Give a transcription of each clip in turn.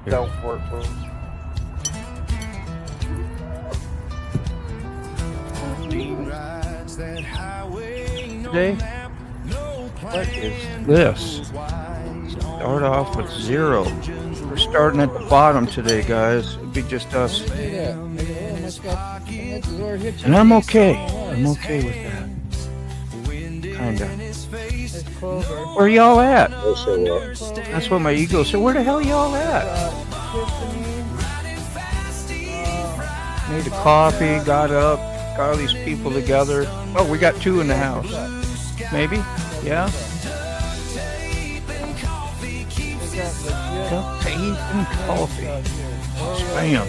don't work well. Today, what is this? Start off with 0. We're starting at the bottom today, guys. It'd be just us. And I'm okay. I'm okay with that. Kinda. Where y'all at? That's what my ego said. Where the hell y'all at? Made a coffee, got up, got all these people together. Oh, we got 2 in the house. Maybe? Yeah? Tea and coffee. Spam.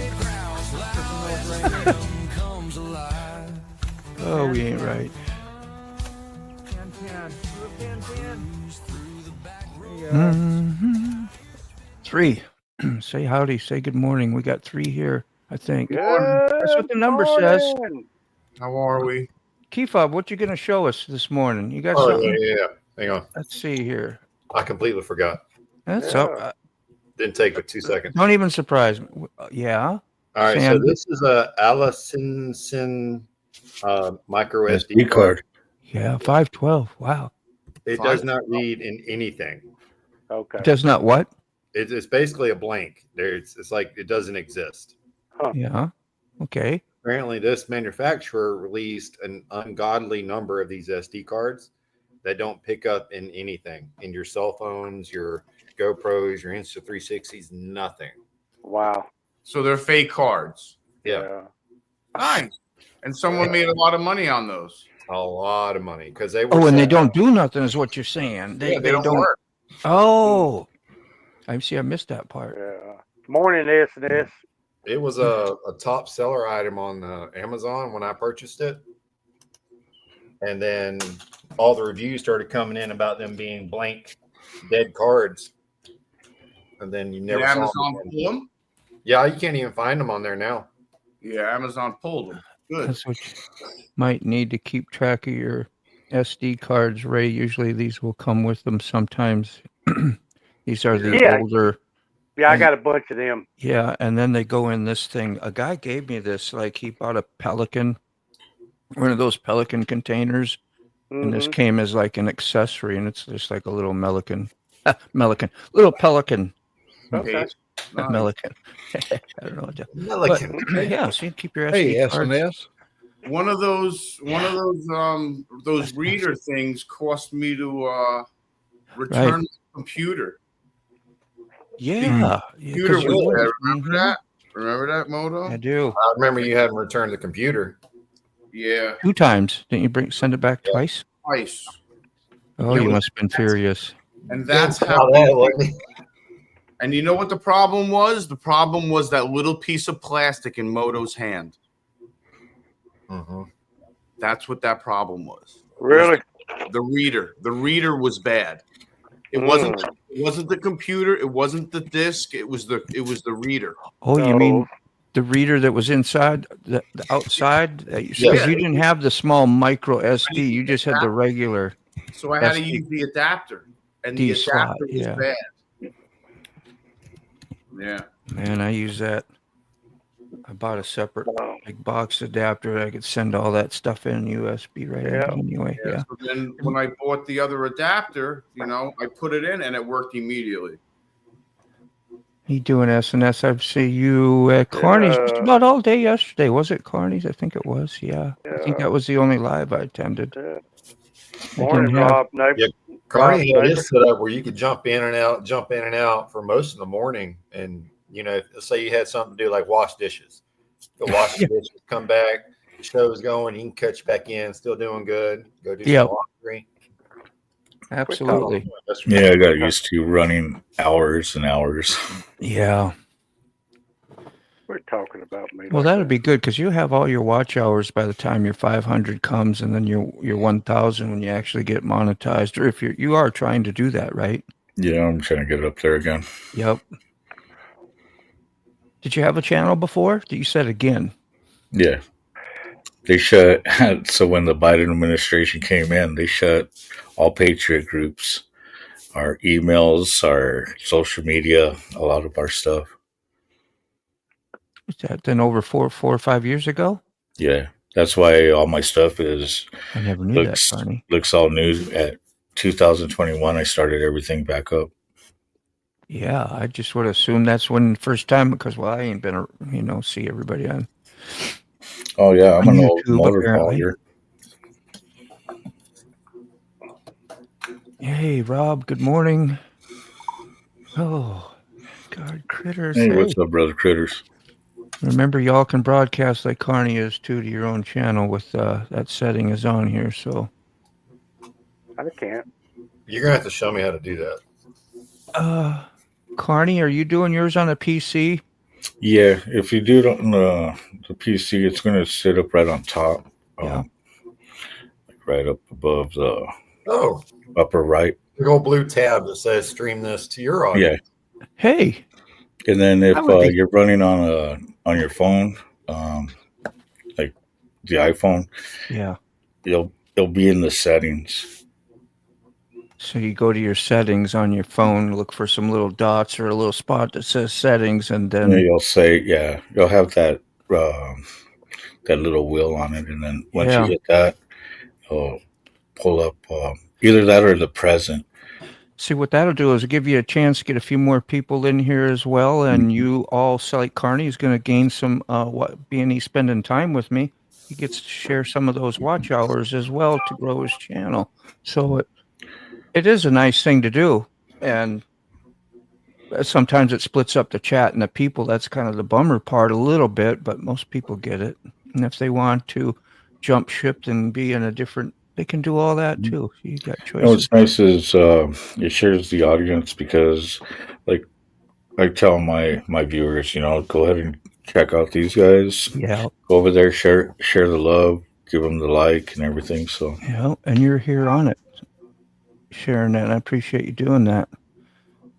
Oh, we ain't right. 3. Say howdy. Say good morning. We got 3 here, I think. That's what the number says. How are we? Keyfob, what you going to show us this morning? You got Oh, something? yeah. Hang on. Let's see here. I completely forgot. That's up. Didn't take but 2 seconds. Don't even surprise me. Yeah. All right. Sam. So this is a Allison micro SD card. Yeah, 512. Wow. It does not read in anything. Okay. It does not what? It's basically a blank. It's like it doesn't exist. Yeah. Okay. Apparently, this manufacturer released an ungodly number of these SD cards that don't pick up in anything, in your cell phones, your GoPros, your Insta360s, nothing. Wow. So they're fake cards. Yeah. Nice. And someone made a lot of money on those. A lot of money because they were. Oh, and they don't do nothing, is what you're saying. They don't work. Oh, I see. I missed that part. Yeah. Morning, S&S. It was a top seller item on Amazon when I purchased it. And then all the reviews started coming in about them being blank, dead cards. And then you never Did saw Amazon them. pull them? Yeah, you can't even find them on there now. Yeah, Amazon pulled them. Good. That's what you might need to keep track of your SD cards, Ray. Usually these will come with them sometimes. These are the older. Yeah, I got a bunch of them. Yeah, and then they go in this thing. A guy gave me this, like he bought a Pelican, one of those Pelican containers, and this came as like an accessory, and it's just like a little little Pelican. Okay. Melican. I don't know what to. Melican. Yeah, so you keep your SD cards. S&S. One of those reader things cost me to return the computer. Yeah. Computer was bad. Remember that? Remember that, Moto? I do. I remember you hadn't returned the computer. Yeah. 2 times. Didn't you send it back twice? Twice. Oh, you must have been furious. And that's how. And you know what the problem was? The problem was that little piece of plastic in Moto's hand. That's what that problem was. Really? The reader was bad. It wasn't the computer. It wasn't the disc. It was the reader. Oh, you mean the reader that was inside, the outside? Because you didn't have the small micro SD. You just had the regular. So I had to use the adapter, and the adapter was bad. Yeah. Man, I use that. I bought a separate big box adapter. I could send all that stuff in USB anyway. Yeah. So then when I bought the other adapter, I put it in and it worked immediately. You doing S&S? I've seen you at Carney's just about all day yesterday. Was it Carney's? I think it was. Yeah. I think that was the only live I attended. Morning, Rob. Carney had this set up where you could jump in and out for most of the morning. And, let's say you had something to do like wash dishes. Go wash the dishes, come back, the show's going, you can catch back in, still doing good. Go do some laundry. Absolutely. Yeah, I got used to running hours and hours. Yeah. We're talking about me. Well, that would be good because you have all your watch hours by the time your 500 comes, and then your 1,000 when you actually get monetized. Or if you are trying to do that, right? Yeah, I'm trying to get it up there again. Yep. Did you have a channel before? You said again. Yeah. They shut. So when the Biden administration came in, they shut all Patriot groups, our emails, our social media, a lot of our stuff. What's that? Then over 4 or 5 years ago? Yeah, that's why all my stuff is I never knew that, looks Barney. looks all new. At 2021, I started everything back up. Yeah, I just would assume that's when first time because I ain't been see everybody on Oh yeah, I'm an old YouTube motor apparently. hauler. Hey Rob, good morning. Oh God, critters. Hey, Hey, what's up, brother critters? remember y'all can broadcast like Carney is too to your own channel with that setting is on here. So I can't. You're gonna have to show me how to do that. Carney, are you doing yours on a PC? Yeah, if you do it on the PC, it's gonna sit up right on top. Yeah. Like right up above the Oh, upper right. big old blue tab that says "Stream this to your audience." Yeah, Hey, and then if I would be. you're running on your phone, like the iPhone, Yeah. it'll be in the settings. So you go to your settings on your phone, look for some little dots or a little spot that says settings, and then And you'll say, yeah, you'll have that that little wheel on it, and then once you hit that, it'll pull up either that or the present. see what that'll do is give you a chance to get a few more people in here as well, and you all, like Carney, is going to gain some being he's spending time with me. He gets to share some of those watch hours as well to grow his channel. So it is a nice thing to do, and sometimes it splits up the chat and the people. That's kind of the bummer part a little bit, but most people get it. And if they want to jump ship and be in a different, they can do all that too. You got choices. What's nice is it shares the audience because, like, I tell my viewers, go ahead and check out these guys. Yeah. Go over there, share the love, give them the like and everything. So yeah, and you're here on it, sharing that. And I appreciate you doing that.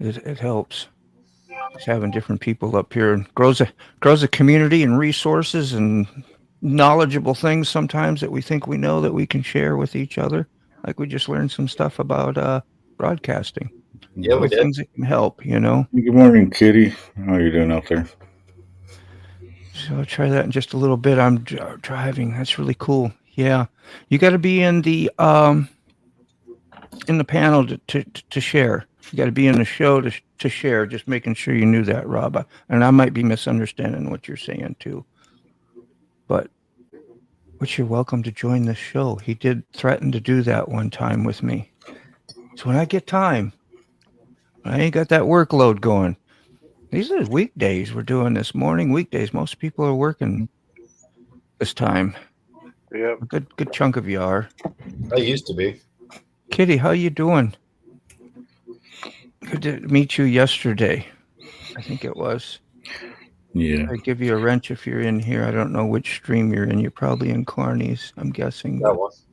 It helps. Just having different people up here and grows a community and resources and knowledgeable things sometimes that we think we know that we can share with each other. Like we just learned some stuff about broadcasting. Yeah, we did. Things that can help, Good morning, Kitty. How are you doing out there? So I'll try that in just a little bit. I'm driving. That's really cool. Yeah, you got to be in the panel to share. You got to be in the show to share. Just making sure you knew that, Rob. And I might be misunderstanding what you're saying too. But you're welcome to join the show. He did threaten to do that one time with me. So when I get time, I ain't got that workload going. These are weekdays we're doing this morning. Weekdays, most people are working this time. Yeah. A good chunk of you are. I used to be. Kitty, how you doing? Good to meet you yesterday. I think it was. Yeah. I give you a wrench if you're in here. I don't know which stream you're in. You're probably in Carney's, I'm guessing. That was.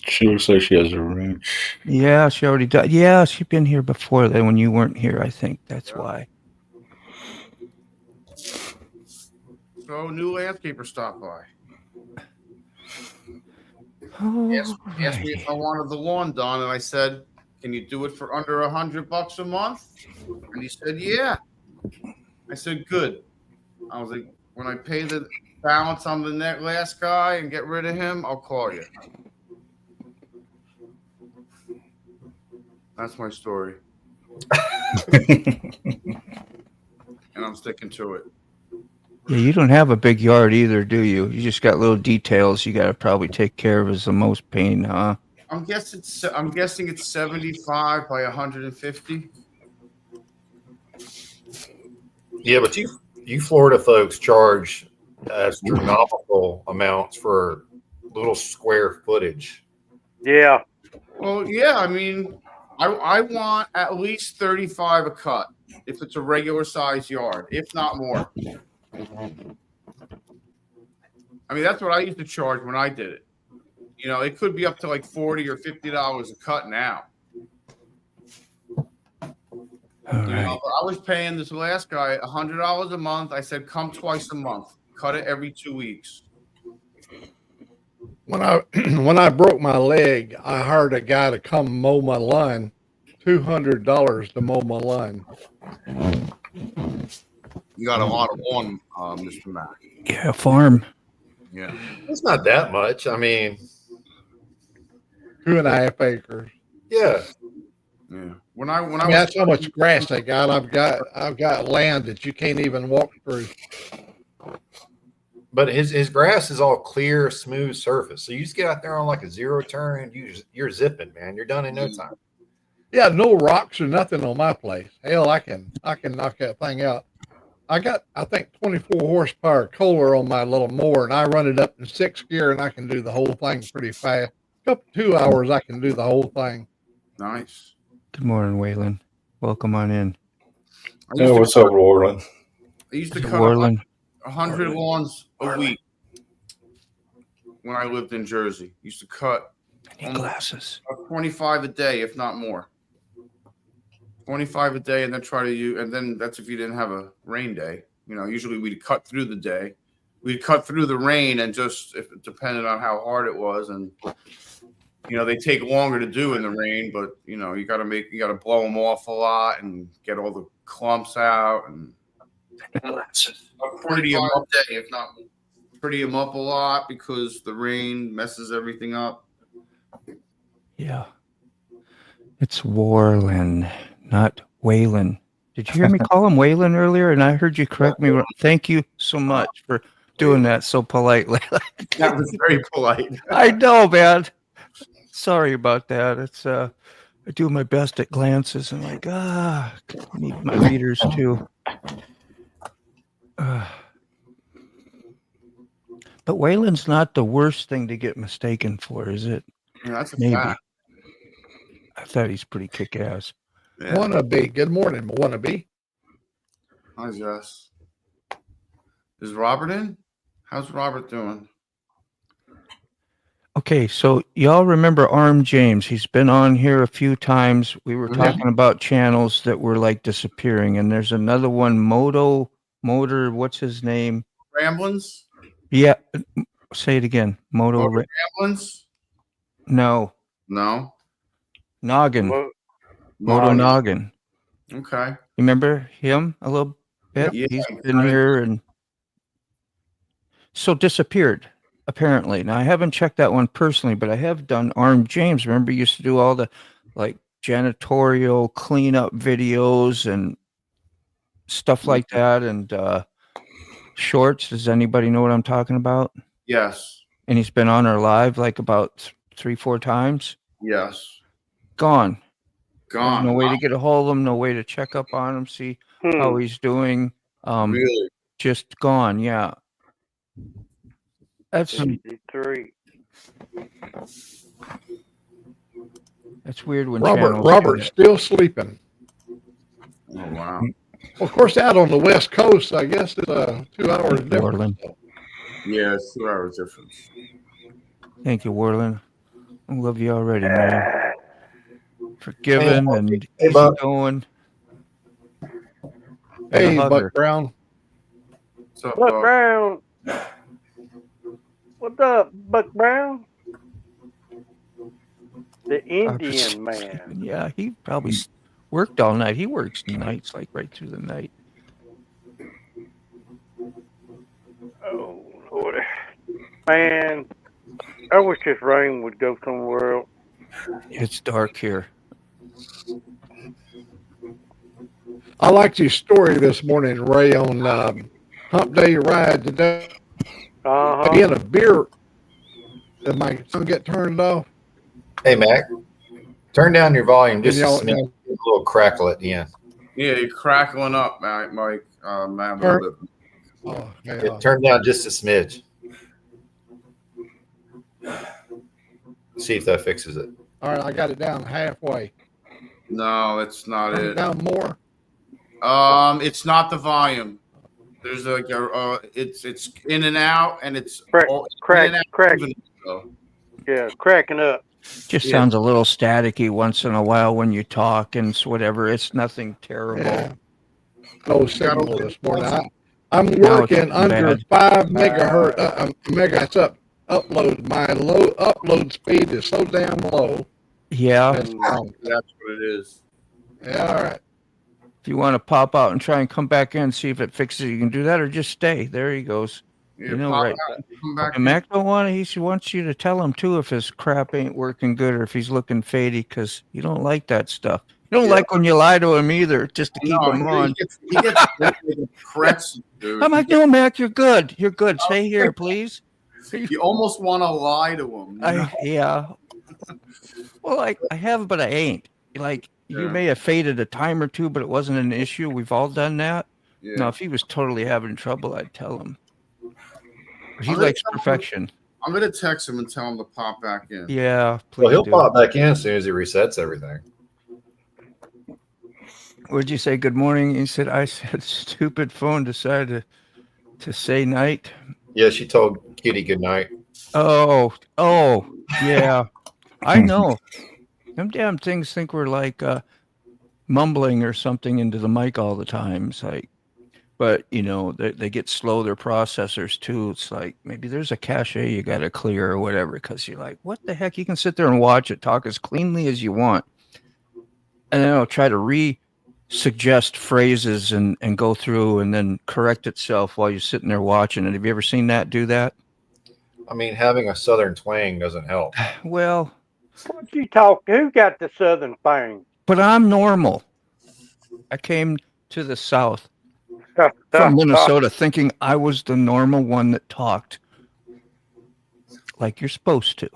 She looks like she has a wrench. Yeah, she already died. Yeah, she's been here before then when you weren't here, I think. That's why. So new landscaper stopped by. Oh, Asked me if I wanted the lawn done, and I said, "Can you do it for under $100 a month?" And he said, "Yeah." I said, "Good." I was like, "When I pay the balance on the last guy and get rid of him, I'll call you." That's my story, and I'm sticking to it. yeah, you don't have a big yard either, do you? You just got little details you got to probably take care of as the most pain, huh? I'm guessing it's 75 by 150. Yeah, but you Florida folks charge astronomical amounts for little square footage. Yeah. Well, yeah, I mean, I want at least 35 a cut if it's a regular size yard, if not more. I mean, that's what I used to charge when I did it. It could be up to like $40 or $50 a cut now. Right. I was paying this last guy $100 a month. I said, "Come twice a month, cut it every 2 weeks." When I broke my leg, I hired a guy to come mow my lawn. $200 to mow my lawn. You got a lot of lawn, Mr. Mac. Yeah, farm. Yeah. It's not that much. I mean, 2.5 acres. yeah. Yeah. I mean, that's how much grass I got. I've got land that you can't even walk through. But his grass is all clear, smooth surface. So you just get out there on like a zero turn and you're zipping, man. You're done in no time. Yeah, no rocks or nothing on my place. Hell, I can knock that thing out. I got, I think, 24 horsepower Kohler on my little mower, and I run it up in 6th gear, and I can do the whole thing pretty fast. Couple 2 hours, I can do the whole thing. Nice. Good morning, Waylon. Welcome on in. Yeah, what's up, Roland? I used to Is it cut Warland? 100 lawns a week when I lived in Jersey. Used to cut I need glasses. 25 a day, if not more. 25 a day, and then try to use, and then that's if you didn't have a rain day. You know, usually we'd cut through the day. We'd cut through the rain, and just if it depended on how hard it was, and you know, they take longer to do in the rain, but you know, you got to blow them off a lot and get all the clumps out and pretty them up day, if not pretty them up a lot because the rain messes everything up. Yeah. It's Warland, not Waylon. Did you hear me call him Waylon earlier? And I heard you correct me. Thank you so much for doing that so politely. That was very polite. I know, man. Sorry about that. It's I do my best at glances. I'm like, I need my readers too. But Waylon's not the worst thing to get mistaken for, is it? Yeah, that's a Maybe. fact. I thought he's pretty kick-ass. Yeah. Wannabe. Good morning, wannabe. Hi, Jess. Is Robert in? How's Robert doing? Okay, so y'all remember Arm James? He's been on here a few times. We were talking about channels that were like disappearing, and there's another one, Motor, what's his name? Ramblins? Yeah, say it again. Ramblins? No. No. Noggin. Moto Mine. Noggin. Okay. You remember him a little bit? Yeah, He's been here and so disappeared, apparently. Now I haven't checked that one personally, but I have done Arm James. Remember, he used to do all the like janitorial cleanup videos and stuff like that, and shorts. Does anybody know what I'm talking about? Yes. And he's been on our live like about 3-4 times. Yes. Gone. Gone. No way to get a hold of him, no way to check up on him, see how he's doing. Really? Just gone, yeah. That's 53. That's weird when Robert's still sleeping. Oh, wow. Well, of course, out on the West Coast, I guess it's 2 hours difference. Warland. Yeah, it's 2 hours difference. Thank you, Warland. I love you already, man. Forgiven and easy going. Hey, Buck Brown. What's up, Buck Brown. What's up, Buck Brown? The Indian man. Yeah, he probably worked all night. He works nights, like right through the night. Oh, Lord. Man, I wish this rain would go somewhere else. It's dark here. I liked your story this morning, Ray, on Hump Day Ride today. Again, a beer. Did my son get turned off? Hey, Mac, turn down your volume just a Y'all- smidge. A little crackle at the end. Yeah, you're crackling up, Mike. Man, Oh, Yeah, turn down just a smidge. See if that fixes it. all right, I got it down halfway. no, it's not Turn it it. down more. It's not the volume. There's like it's in and out, and it's Crack, in crack, and out crack. even, so. Yeah, cracking up. Just sounds a little staticky once in a while when you talk and whatever. It's nothing terrible. Yeah. No signal this morning. I'm Now it's working under bad. 5 megahertz upload. My low upload speed is so damn low. Yeah. That's wrong. That's what it is. Yeah, all right. If you want to pop out and try and come back in, see if it fixes it, you can do that, or just stay. There he goes. Yeah, You know, pop right? out and come back And Mac don't want to. He wants you to tell him too if his crap ain't working good or if he's looking fadey, because you don't like that stuff. You don't like when you lie to him either, just to keep him on. He gets like a pretzel, dude. I'm like, no, Mac, you're good. You're good. Stay here, please. You almost want to lie to him. You know? Yeah. Well, I have, but I ain't. Like, you may have faded a time or two, but it wasn't an issue. We've all done that. Yeah. Now, if he was totally having trouble, I'd tell him. He likes perfection. I'm going to text him and tell him to pop back in. Yeah, please. Well, he'll pop back in as soon as he resets everything. Would you say good morning? He said, I said, stupid phone decided to say night. Yeah, she told Kitty good night. Oh, yeah. I know. Them damn things think we're like mumbling or something into the mic all the time. It's like, but you know, they get slow, their processors too. It's like maybe there's a cache you got to clear or whatever, because you're like, what the heck? You can sit there and watch it, talk as cleanly as you want, and then it'll try to suggest phrases and go through and then correct itself while you're sitting there watching it. Have you ever seen that do that? I mean, having a southern twang doesn't help. Well, what you talk? Who got the southern thing? But I'm normal. I came to the South from Minnesota thinking I was the normal one that talked like you're supposed to.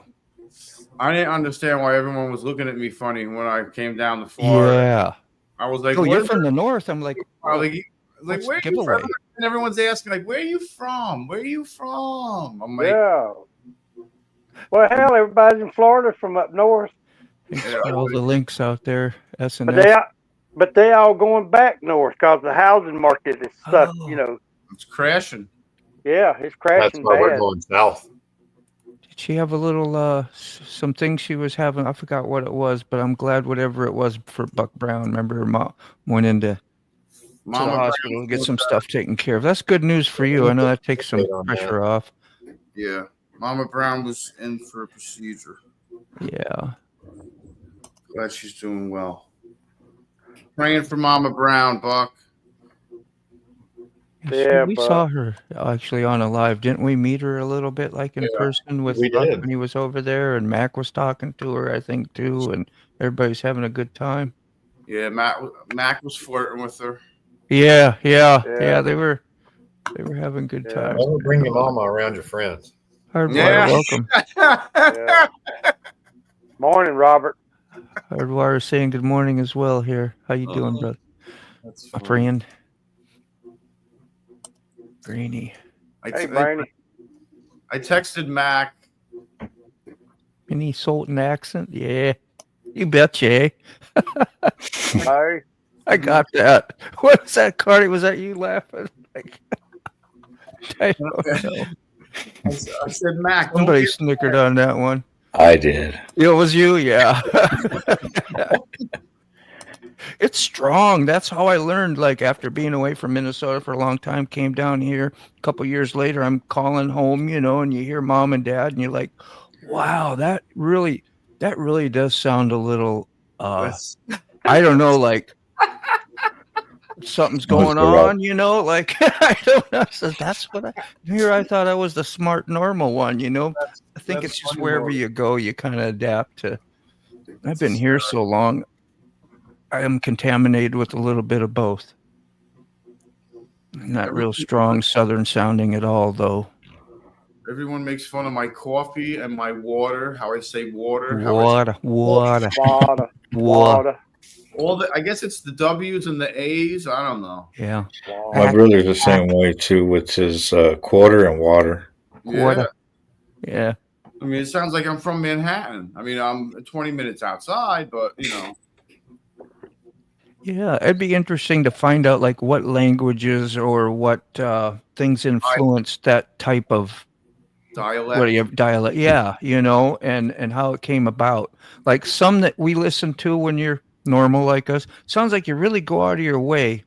I didn't understand why everyone was looking at me funny when I came down to Florida. Yeah. I was like, oh, you're from the North. I'm like, where are you giveaway? from? And everyone's asking, like, where are you from? Where are you from? I'm like, yeah. Well, hell, everybody's in Florida from up north. All the links out there. But they all going back north because the housing market is stuck. You know, it's crashing. Yeah, it's crashing. That's why bad. we're going south. Did she have a little some things she was having? I forgot what it was, but I'm glad whatever it was for Buck Brown. Remember, her mom went into the hospital to get some stuff taken care of. That's good news for you. I know that takes some pressure off. Yeah, Mama Brown was in for a procedure. Yeah. Glad she's doing well. Praying for Mama Brown, Buck. Yeah, we saw her actually on a live. Didn't we meet her a little bit like in person with Buck when he was over there, and Mac was talking to her, I think, too, and everybody's having a good time. Yeah, Mac was flirting with her. Yeah, they were having good times. Well, bring your mama around your friends. Hardwire, welcome. Morning, Robert. Hardwire saying good morning as well here. How you doing, brother? That's my friend. Greeny. Hey, Brainy. I texted Mac. Any Sultan accent? Yeah. You betcha, eh? Hey. I got that. What was that, Cardi? Was that you laughing? Like, I don't know. I said, Mac. Somebody snickered on that one. I did. It was you, yeah. It's strong. That's how I learned. Like after being away from Minnesota for a long time, came down here. A couple years later, I'm calling home, you know, and you hear mom and dad, and you're like, "Wow, that really does sound a little." I don't know, like something's going on, you know. Like I don't know. So that's what I thought I was the smart, normal one, you know. I think it's just wherever you go, you kind of adapt to. I've been here so long. I am contaminated with a little bit of both. Not real strong Southern sounding at all, though. Everyone makes fun of my coffee and my water. How I say water. Water. All I guess it's the W's and the A's. I don't know. Yeah. My brother's the same way too, with his quarter and water. Water. Yeah. I mean, it sounds like I'm from Manhattan. I mean, I'm 20 minutes outside, but you know. Yeah, it'd be interesting to find out like what languages or what things influenced that type of dialect. Yeah, you know, and how it came about. Like some that we listen to when you're normal like us, sounds like you really go out of your way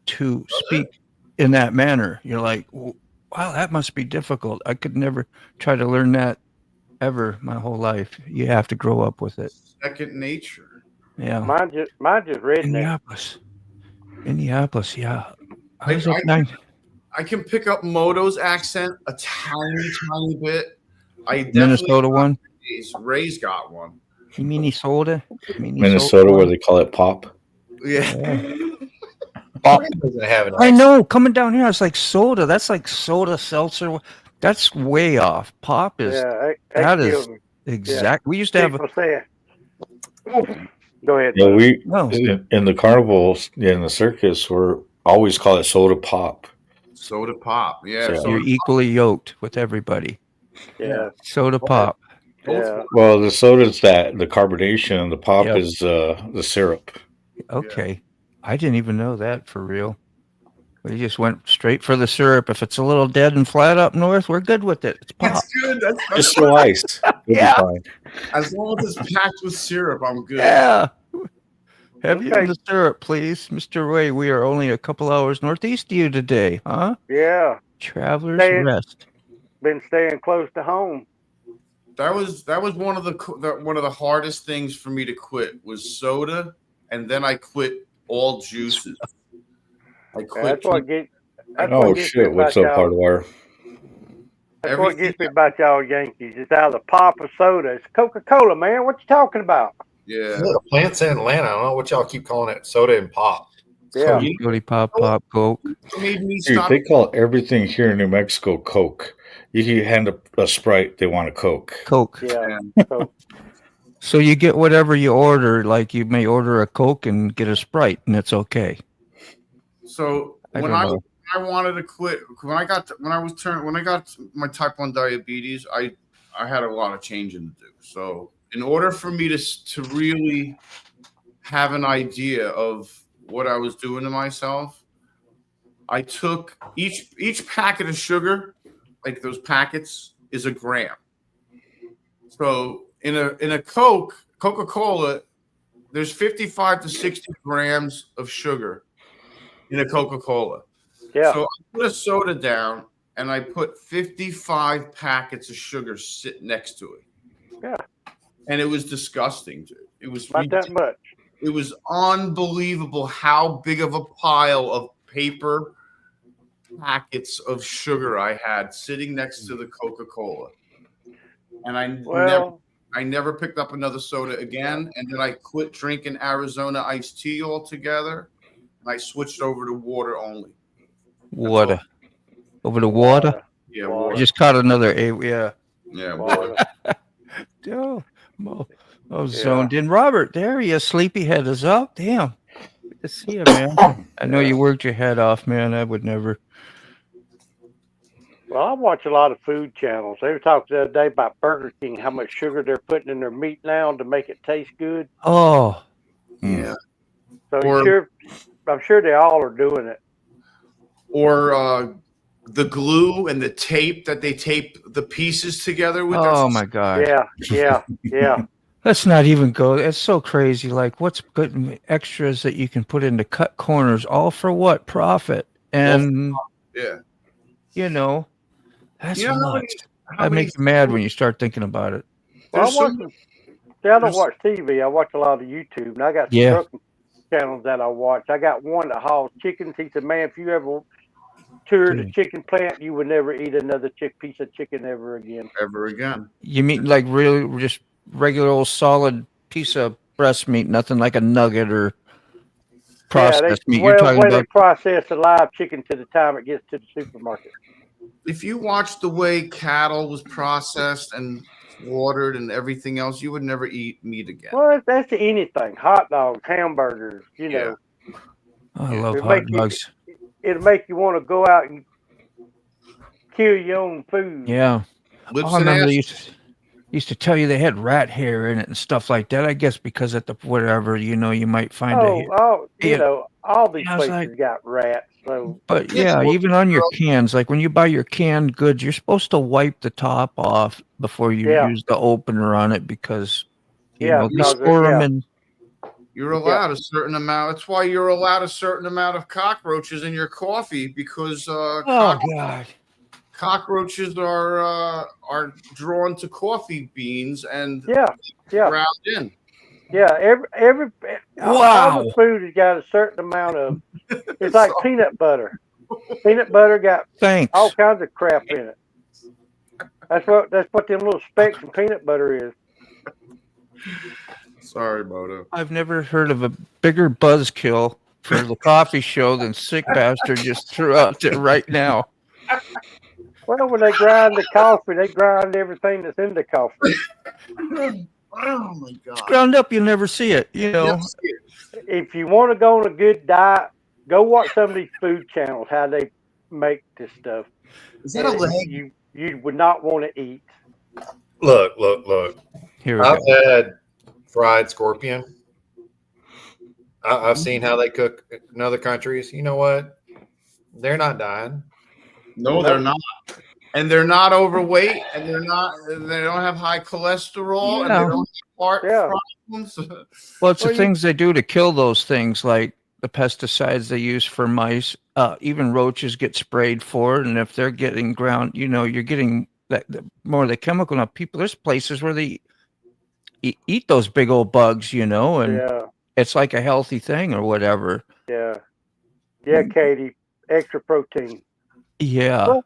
to speak in that manner. You're like, wow, that must be difficult. I could never try to learn that ever my whole life. You have to grow up with it. Second nature. Yeah. Mine's just redneck. Minneapolis, yeah. I I, was up I, nine. I can pick up Moto's accent a tiny bit. I definitely Minnesota one. Ray's got one. Minnesota. Minnesota, where they call it pop. Yeah. Pop. Ryan doesn't have an I accent. know. Coming down here, it's like soda. That's like soda seltzer. That's way off. Pop is Yeah, that is kills me. exact. We used to have People say it. Go ahead. Yeah, Bud. we no. in the carnivals, in the circus, we're always call it soda pop. Soda pop. Yeah. Yeah. So You're equally yoked with everybody. Yeah. Soda pop. Yeah. Well, the soda's that the carbonation, and the pop Yep. is the syrup. Okay. I didn't even know that for real. We just went straight for the syrup. If it's a little dead and flat up north, we're good with it. It's pop. that's good. That's Just throw ice. You'll Yeah. be fine. as long as it's packed with syrup, I'm good. Yeah. Have you Okay. the syrup, please? Mr. Ray, we are only a couple hours northeast of you today, huh? Yeah. Traveler's Staying- Rest. Been staying close to home. That was one of the hardest things for me to quit was soda, and then I quit all juices. I quit. That's what gets. That's Oh what gets me shit! What's about up, y'all. Hardwire? That's what gets me about y'all Yankees. It's either pop or soda. It's Coca-Cola, man. What you talking about? Yeah. The plants in Atlanta. I don't know what y'all keep calling it, soda and pop. Yeah. Cody Pop, Coke. It made me Dude, stop. they call everything here in New Mexico Coke. You can hand a Sprite, they want a Coke. Coke. Yeah. So, So you get whatever you order. Like you may order a Coke and get a Sprite, and it's okay. So I when don't I know. wanted to quit, when I got my type 1 diabetes, I had a lot of changing to do. So in order for me to really have an idea of what I was doing to myself, I took each packet of sugar, like those packets, is a gram. So in a Coca-Cola, there's 55 to 60 grams of sugar in a Coca-Cola. yeah. So I put a soda down and I put 55 packets of sugar sit next to it. Yeah. And it was disgusting, dude. It was Not that much. It was unbelievable how big of a pile of paper packets of sugar I had sitting next to the Coca-Cola. And I never picked up another soda again. And then I quit drinking Arizona iced tea altogether. And I switched over to water only. Water. Over the water. Yeah, Water. I water. just caught another A. Yeah. Yeah, water. Oh, zoned in. Robert, there he is. Sleepyhead is up. Damn. Good to see you, man. I know you worked your head off, man. I would never. Well, I watch a lot of food channels. They were talking the other day about Burger King, how much sugar they're putting in their meat now to make it taste good. Oh, Yeah. So Or- I'm sure they all are doing it. Or the glue and the tape that they tape the pieces together with. oh my God. Yeah. Let's not even go. It's so crazy. Like, what's good extras that you can put into cut corners, all for what? Profit. And, Yeah. you know, that's You know how nuts. How That many makes you mad when you start thinking about it. Well, There's so I don't there's- watch TV. I watch a lot of YouTube, and I got some Yeah. trucking channels that I watch. I got one that hauls chickens. He said, "Man, if you ever toured a Dude. chicken plant, you would never eat another piece of chicken ever again." ever again. You mean like really just regular old solid piece of breast meat, nothing like a nugget or processed meat. You're talking they about. process a live chicken to the time it gets to the supermarket. If you watch the way cattle was processed and watered and everything else, you would never eat meat again. Well, that's anything. Hot dogs, hamburgers, you know. Oh, I love It'll hot make you- dogs. It'll make you want to go out and kill your own food. Yeah. Lips I and remember ass. they used to tell you they had rat hair in it and stuff like that. I guess because at the whatever, you might find Oh, all these Yeah, I was places got rats. So But Yes, yeah, well, even on your cans, like when you buy your canned goods, you're supposed to wipe the top off before you Yeah. use the opener on it because they because store them in. You're allowed a certain amount. That's why you're allowed a certain amount of cockroaches in your coffee because God! cockroaches are drawn to coffee beans and yeah. ground in. Yeah, all the Wow. food has got a certain amount of. It's like peanut butter. Peanut butter got all Thanks. kinds of crap in it. That's what them little specks of peanut butter is. Sorry, Moto. I've never heard of a bigger buzzkill for the coffee show than Sick Bastard just threw out there right now. Well, when they grind the coffee, they grind everything that's in the coffee. Oh my It's god. ground up, you'll never see it, you know. Never see it. If you want to go on a good diet, go watch some of these food channels how they make this stuff. Is that a leg? You would not want to eat. Look. Here we I've go. had fried scorpion. I've seen how they cook in other countries. You know what? They're not dying. No, they're not. And they're not overweight, and they don't have high cholesterol, and they Yeah. don't have heart Yeah. problems. Well, it's Well, the things they do to kill those things, like the pesticides they use for mice. Even roaches get sprayed for it, and if they're getting ground, you know, you're getting more of the chemical. Now, people, there's places where they eat those big old bugs, you know, and Yeah, it's like a healthy thing or whatever. yeah, yeah, Katie. Extra protein. Yeah. Well,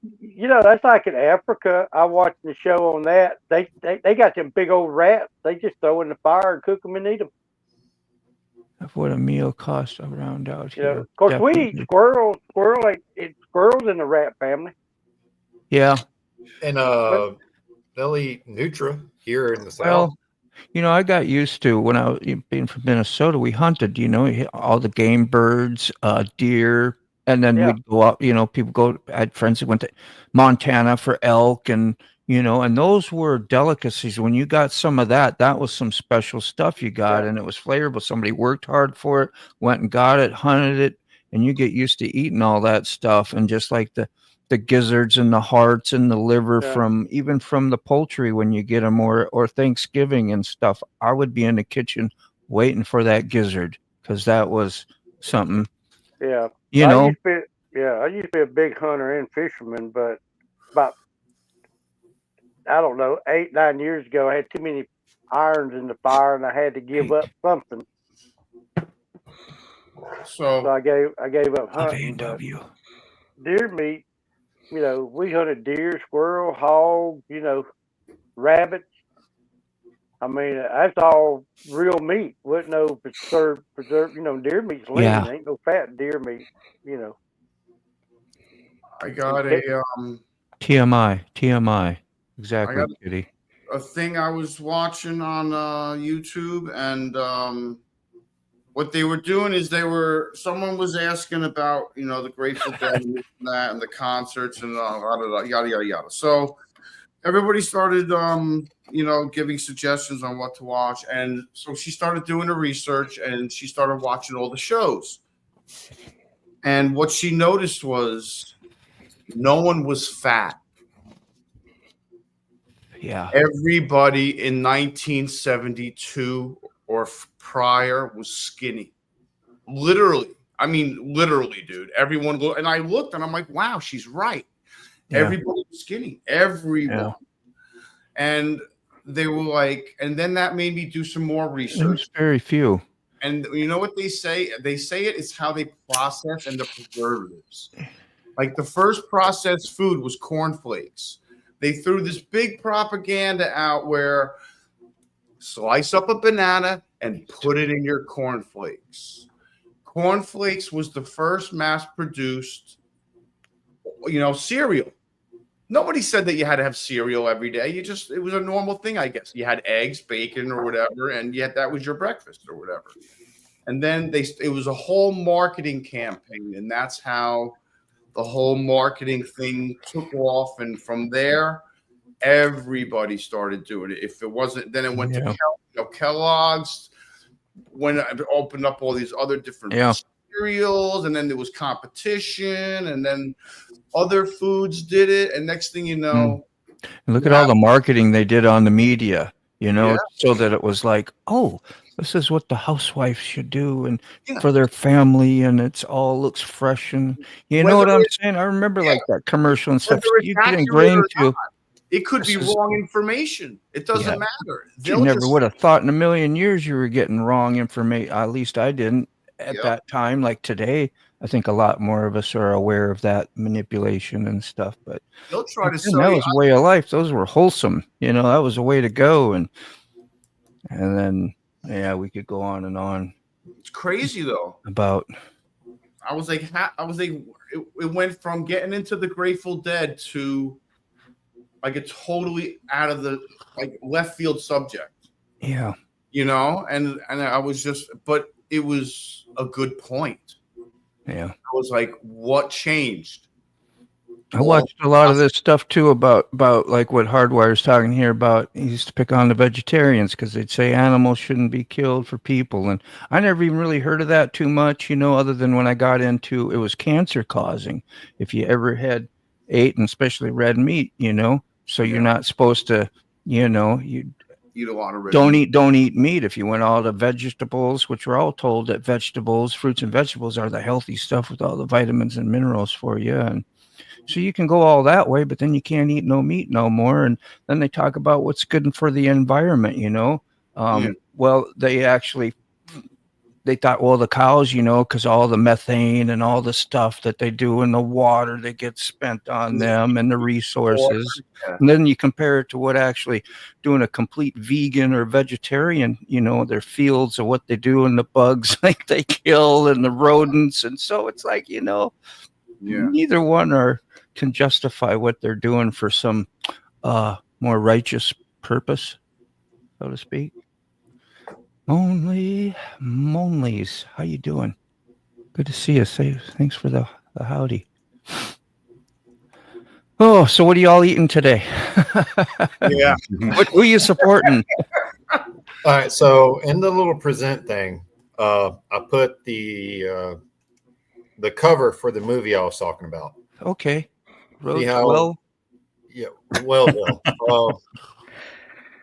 that's like in Africa. I watched the show on that. They got them big old rats. They just throw in the fire and cook them and eat them. What a meal costs around out here. Of course, we eat Definitely. squirrel. Squirrels in the rat family. Yeah. And they'll eat Nutra here in the South. Well, you know, I got used to when I was being from Minnesota, we hunted, you know, all the game birds, deer, and then Yeah. we'd go up, you know, I had friends that went to Montana for elk and, you know, and those were delicacies. When you got some of that, that was some special stuff you got, Yeah. and it was flavorful. Somebody worked hard for it, went and got it, hunted it, and you get used to eating all that stuff. And just like the gizzards and the hearts and the liver Yeah. from the poultry when you get them, or Thanksgiving and stuff, I would be in the kitchen waiting for that gizzard because that was something, Yeah. you I know. used to be a big hunter and fisherman, but about, I don't know, 8, 9 years ago, I had too many irons in the fire, and I had to give up something. So So I gave up Of hunting. But A&W. deer meat, we hunted deer, squirrel, hog, rabbits. I mean, that's all real meat. Wasn't no preserved. Deer meat's lean. Yeah. Ain't no fat in deer meat. I got a TMI. Exactly, got- Kitty. a thing I was watching on YouTube, and what they were doing is someone was asking about the Grateful Dead and that and the concerts and yada yada yada. So everybody started giving suggestions on what to watch, and so she started doing the research and she started watching all the shows. And what she noticed was no one was fat. Yeah. Everybody in 1972 or prior was skinny. Literally. I mean, literally, dude. Everyone and I looked and I'm like, wow, she's right. Yeah. Everybody was skinny. Everyone. Yeah. And they were like, and then that made me do some more research. There's very few. And you know what they say? They say it's how they process and the preservatives. Like the first processed food was cornflakes. They threw this big propaganda out where slice up a banana and put it in your cornflakes. Cornflakes was the first mass-produced, cereal. Nobody said that you had to have cereal every day. It was a normal thing, I guess. You had eggs, bacon, or whatever, and yet that was your breakfast or whatever. And then it was a whole marketing campaign, and that's how the whole marketing thing took off. And from there, everybody started doing it. If it wasn't, then it went to Kellogg's, when it opened up all these other different cereals, and then there was competition, and then other foods did it, and next thing you know, And look at all the marketing they did on the media, so that it was like, oh, this is what the housewife should do and for their family, and it's all looks fresh, and you know what I'm saying? I remember like that commercial and stuff. You get ingrained to. It could be wrong information. It doesn't matter. You never would have thought in a million years you were getting wrong information. At least I didn't at that time. Like today, I think a lot more of us are aware of that manipulation and stuff. But they'll try to that was a way of life. Those were wholesome. You know, that was a way to go. And then, yeah, we could go on and on. It's crazy though. About. I was like, it went from getting into the Grateful Dead to like a totally out of the like left field subject. Yeah. You know, and I was just, but it was a good point. Yeah. I was like, what changed? I watched a lot of this stuff too about like what Hardwire's talking here about. He used to pick on the vegetarians because they'd say animals shouldn't be killed for people. And I never even really heard of that too much, you know, other than when I got into it was cancer causing. If you ever had ate, and especially red meat, you know, so you're not supposed to, you know, you eat a lot of red meat. Don't eat meat. If you went all the vegetables, which we're all told that vegetables, fruits and vegetables are the healthy stuff with all the vitamins and minerals for you. And so you can go all that way, but then you can't eat no meat no more. And then they talk about what's good for the environment, you know. Well, they thought, well, the cows, you know, because all the methane and all the stuff that they do in the water that gets spent on them and the resources. And then you compare it to what actually doing a complete vegan or vegetarian, you know, their fields or what they do and the bugs like they kill and the rodents. And so it's like, you know, neither one can justify what they're doing for some more righteous purpose, so to speak. Monleys, how you doing? Good to see you. Thanks for the howdy. Oh, so what are y'all eating today? Yeah. Who are you supporting? All right, so in the little present thing, I put the cover for the movie I was talking about. Okay. Wellville.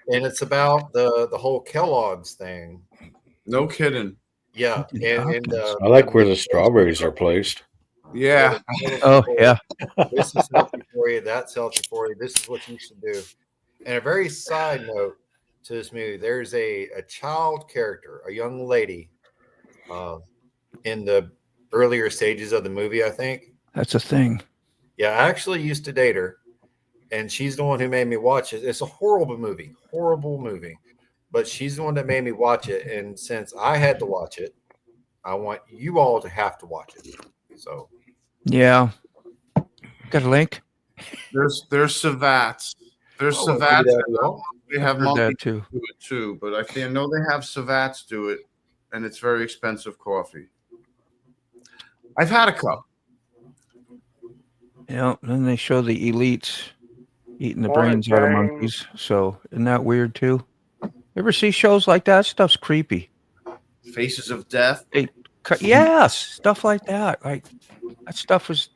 And it's about the whole Kellogg's thing. No kidding. Yeah. And I like where the strawberries are placed. Yeah. Oh, yeah. This is healthy for you. That's healthy for you. This is what you should do. And a very side note to this movie, there's a child character, a young lady in the earlier stages of the movie, I think. That's a thing. Yeah, I actually used to date her. And she's the one who made me watch it. It's a horrible movie. But she's the one that made me watch it. And since I had to watch it, I want you all to have to watch it. So, yeah. Got a link? There's Savats. There's Savats. They have monkey do it too. But I know they have Savats do it. And it's very expensive coffee. I've had a cup. Yeah. Then they show the elites eating the brains out of monkeys. So isn't that weird too? Ever see shows like that? Stuff's creepy. Faces of Death. Yes, stuff like that. Like that stuff it's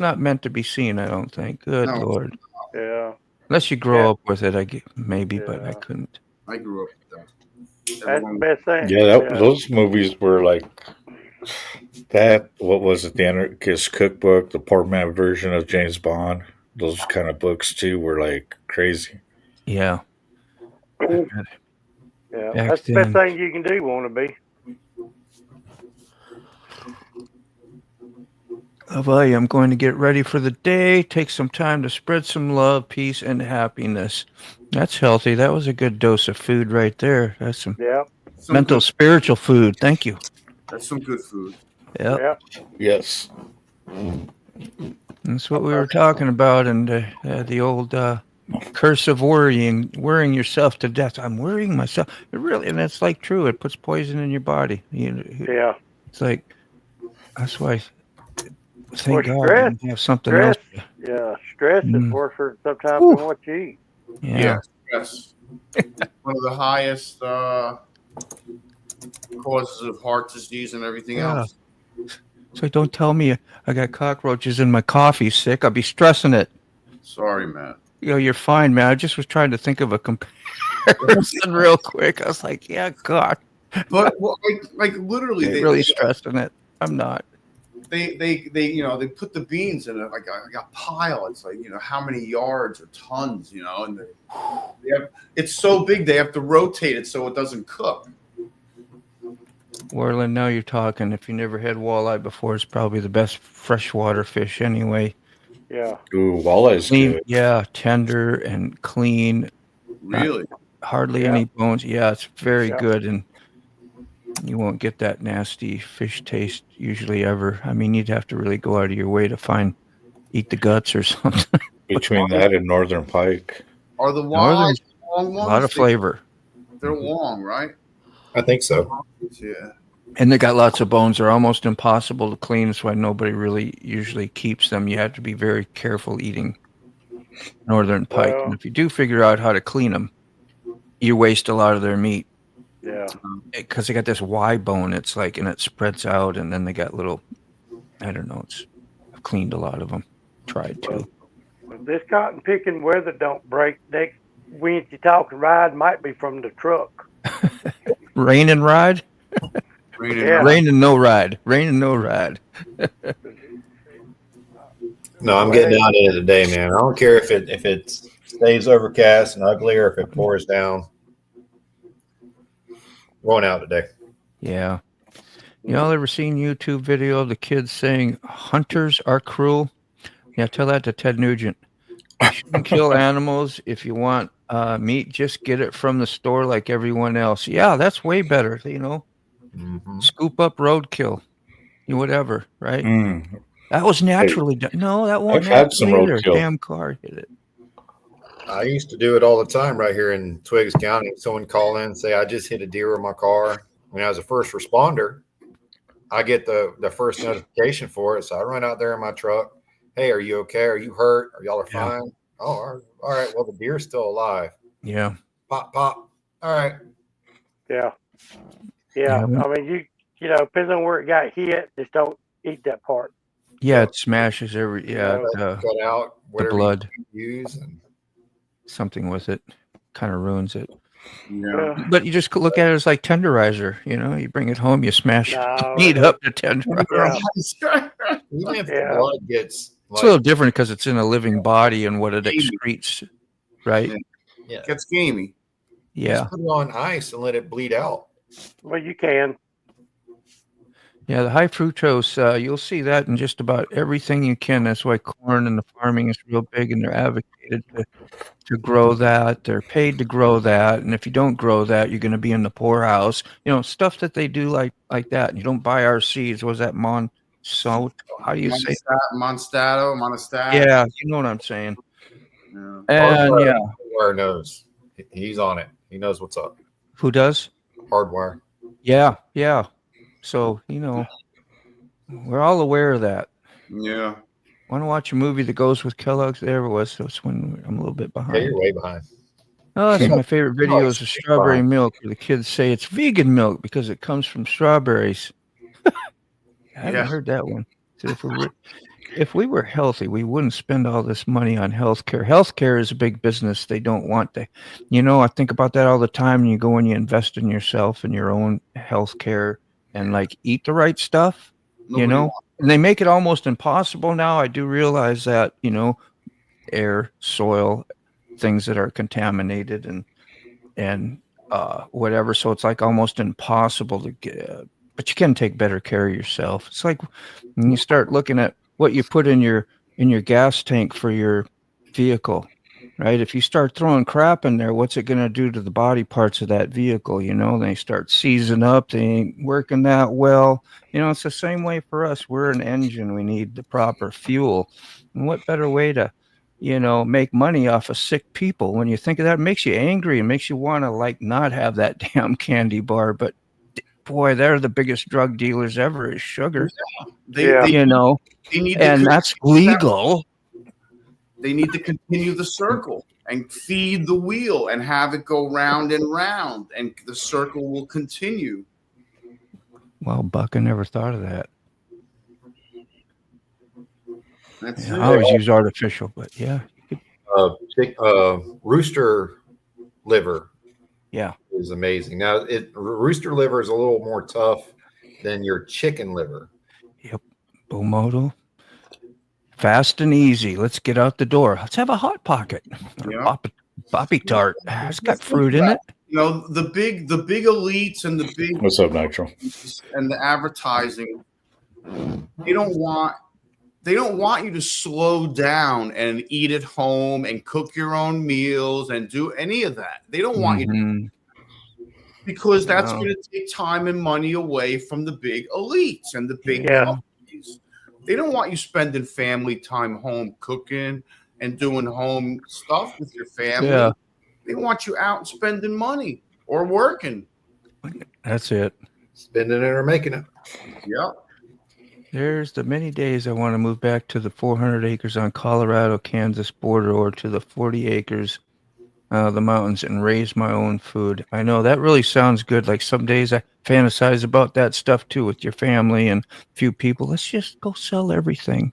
not meant to be seen, I don't think. Good Lord. Yeah. Unless you grow up with it, but I couldn't. I grew up with that. That's the best thing. Yeah, those movies were like that. What was it? The Anarchist Cookbook, the poor man version of James Bond. Those kind of books too were like crazy. Yeah. Yeah, that's the best thing you can do, want to be. I'm going to get ready for the day, take some time to spread some love, peace, and happiness. That's healthy. That was a good dose of food right there. That's some mental, spiritual food. Thank you. That's some good food. Yeah. Yes. That's what we were talking about, and the old curse of worrying yourself to death. I'm worrying myself. And that's like true. It puts poison in your body. Yeah. It's like that's why. Thank God stress, you have something else. Yeah, stress is worse sometimes than what you eat. Yeah. Stress. One of the highest causes of heart disease and everything else. So don't tell me I got cockroaches in my coffee, sick. I'll be stressing it. Sorry, man. You're fine, man. I just was trying to think of a comparison real quick. I was like, yeah, God. But like literally, they're really stressing it. I'm not. they put the beans in like a pile. It's like, how many yards or tons, and it's so big they have to rotate it so it doesn't cook. Warland, now you're talking. If you never had walleye before, it's probably the best freshwater fish anyway. Yeah. Ooh, walleye's Clean, good. yeah, tender and clean. Really? Hardly Yeah. any bones. Yeah, it's very Yeah. good, and you won't get that nasty fish taste usually ever. I mean, you'd have to really go out of your way to eat the guts or something. Between that and northern pike. Are the Northern- walleyes long A ones? lot of flavor. They're long, right? I think so. Yeah. And they got lots of bones. They're almost impossible to clean. That's why nobody really usually keeps them. You have to be very careful eating northern pike. Well, And if you do figure out how to clean them, you waste a lot of their meat yeah. because they got this Y bone. It's like, and it spreads out, and then they got little, I don't know. I've cleaned a lot of them. Tried to. Well, this cotton picking weather don't break. Next Wednesday talking ride might be from the truck. Rain and ride? Yeah. Rain and no ride. Rain and no ride. No, I'm getting down in it today, man. I don't care if it stays overcast and ugly or if it pours down. Going out today. Yeah. Y'all ever seen YouTube video of the kids saying hunters are cruel? Yeah, tell that to Ted Nugent. You shouldn't kill animals. If you want meat, just get it from the store like everyone else. Yeah, that's way better, Mm-hmm. Scoop up roadkill. Whatever, right? Mm. That was naturally done. No, that won't I've had some happen either. roadkill. Damn car hit it. I used to do it all the time right here in Twiggs County. Someone call in and say, I just hit a deer with my car. When I was a first responder, I get the first notification for it. So I run out there in my truck. Hey, are you okay? Are you hurt? Are y'all fine? Oh, all right. Well, the deer's still alive. Yeah. Pop, pop. All right. Yeah. Yeah. Yeah. I mean, depends on where it got hit. Just don't eat that part. Yeah, it smashes every Yeah. Cut out the whatever blood. you use. And Something with it kind of ruins it. Yeah. But you just look at it as like tenderizer. You bring it home, you smash No, meat up to tenderizer. Yeah. even if Yeah. the blood gets It's a little different because it's in a living body and what it excretes, right? yeah, Gets gamey. Yeah. just put it on ice and let it bleed out. Well, you can. Yeah, the high fructose, you'll see that in just about everything you can. That's why corn and the farming is real big, and they're advocated to grow that. They're paid to grow that. And if you don't grow that, you're going to be in the poorhouse. Stuff that they do like that. And you don't buy our seeds. Was that Monsanto? How do you say that? Monostato. Yeah, you know what I'm saying. Yeah. And yeah, Hardwire knows. He's on it. He knows what's up. who does? Hardwire. Yeah. So, we're all aware of that. Yeah. Want to watch a movie that goes with Kellogg's? There it was. So it's when I'm a little bit Yeah, behind. you're way behind. Oh, that's my favorite videos of strawberry milk, where the kids say it's vegan milk because it comes from strawberries. I haven't heard that one. So if we were healthy, we wouldn't spend all this money on healthcare. Healthcare is a big business. They don't want to. I think about that all the time. And you go and you invest in yourself and your own healthcare and eat the right stuff. And they make it almost impossible now. I do realize that, air, soil, things that are contaminated and whatever. So it's almost impossible to get, but you can take better care of yourself. It's like when you start looking at what you put in your gas tank for your vehicle, right? If you start throwing crap in there, what's it going to do to the body parts of that vehicle? They start seizing up. They ain't working that well. It's the same way for us. We're an engine. We need the proper fuel. And what better way to, make money off of sick people? When you think of that, it makes you angry and makes you want to not have that damn candy bar. But boy, they're the biggest drug dealers ever is sugar. They need and that's legal. They need to continue the circle and feed the wheel and have it go round and round, and the circle will continue. Well, Buck, I never thought of that. That's I always use artificial, but yeah. Rooster liver. Yeah. Is amazing. Now, rooster liver is a little more tough than your chicken liver. Yep. Bomoto. Fast and easy. Let's get out the door. Let's have a Hot Pocket. Yeah. Poppy Tart. It's got fruit in it. You know, the big elites and the big What's up, Nitro? and the advertising, they don't want you to slow down and eat at home and cook your own meals and do any of that. They don't want you to, because that's going to take time and money away from the big elites and the big companies. They don't want you spending family time home cooking and doing home stuff with your family. Yeah. They want you out spending money or working. That's it. Spending it or making it. Yep. There's the many days I want to move back to the 400 acres on Colorado-Kansas border, or to the 40 acres the mountains, and raise my own food. I know that really sounds good. Like some days I fantasize about that stuff too, with your family and a few people. Let's just go sell everything,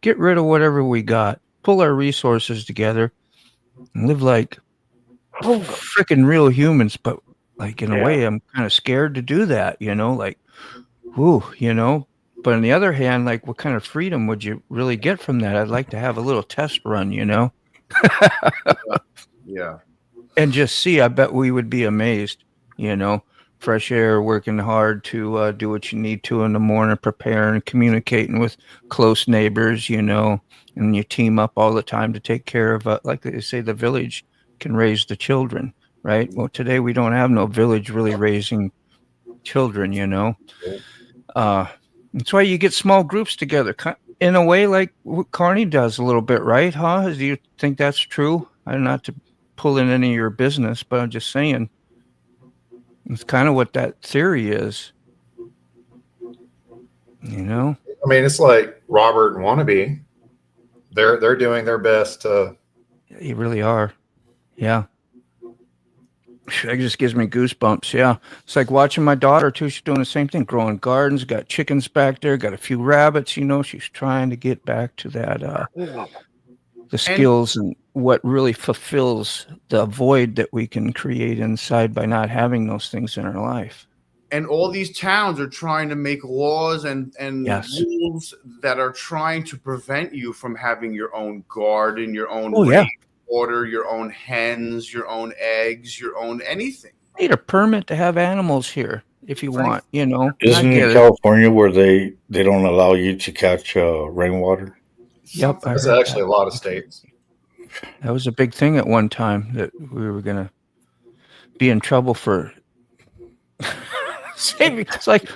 get rid of whatever we got, pull our resources together, and live like freaking real humans. But like in a way, I'm kind of scared to do that, like, whoo, But on the other hand, like, what kind of freedom would you really get from that? I'd like to have a little test run, Yeah. And just see. I bet we would be amazed, fresh air, working hard to do what you need to in the morning, preparing, communicating with close neighbors, and you team up all the time to take care of, like they say, the village can raise the children, right? Well, today we don't have no village really raising children, That's why you get small groups together, in a way like what Carney does a little bit, right? Do you think that's true? I'm not to pull in any of your business, but I'm just saying it's kind of what that theory is. I mean, it's like Robert and Wannabe. They're doing their best to. You really are. Yeah. It just gives me goosebumps. Yeah. It's like watching my daughter too. She's doing the same thing, growing gardens, got chickens back there, got a few rabbits, she's trying to get back to that, the skills and what really fulfills the void that we can create inside by not having those things in our life. And all these towns are trying to make laws and rules that are trying to prevent you from having your own garden, your own water, your own hens, your own eggs, your own anything. You need a permit to have animals here if you want, Isn't it California where they don't allow you to catch rainwater? Yep. There's actually a lot of states. That was a big thing at one time, that we were going to be in trouble for saving. It's like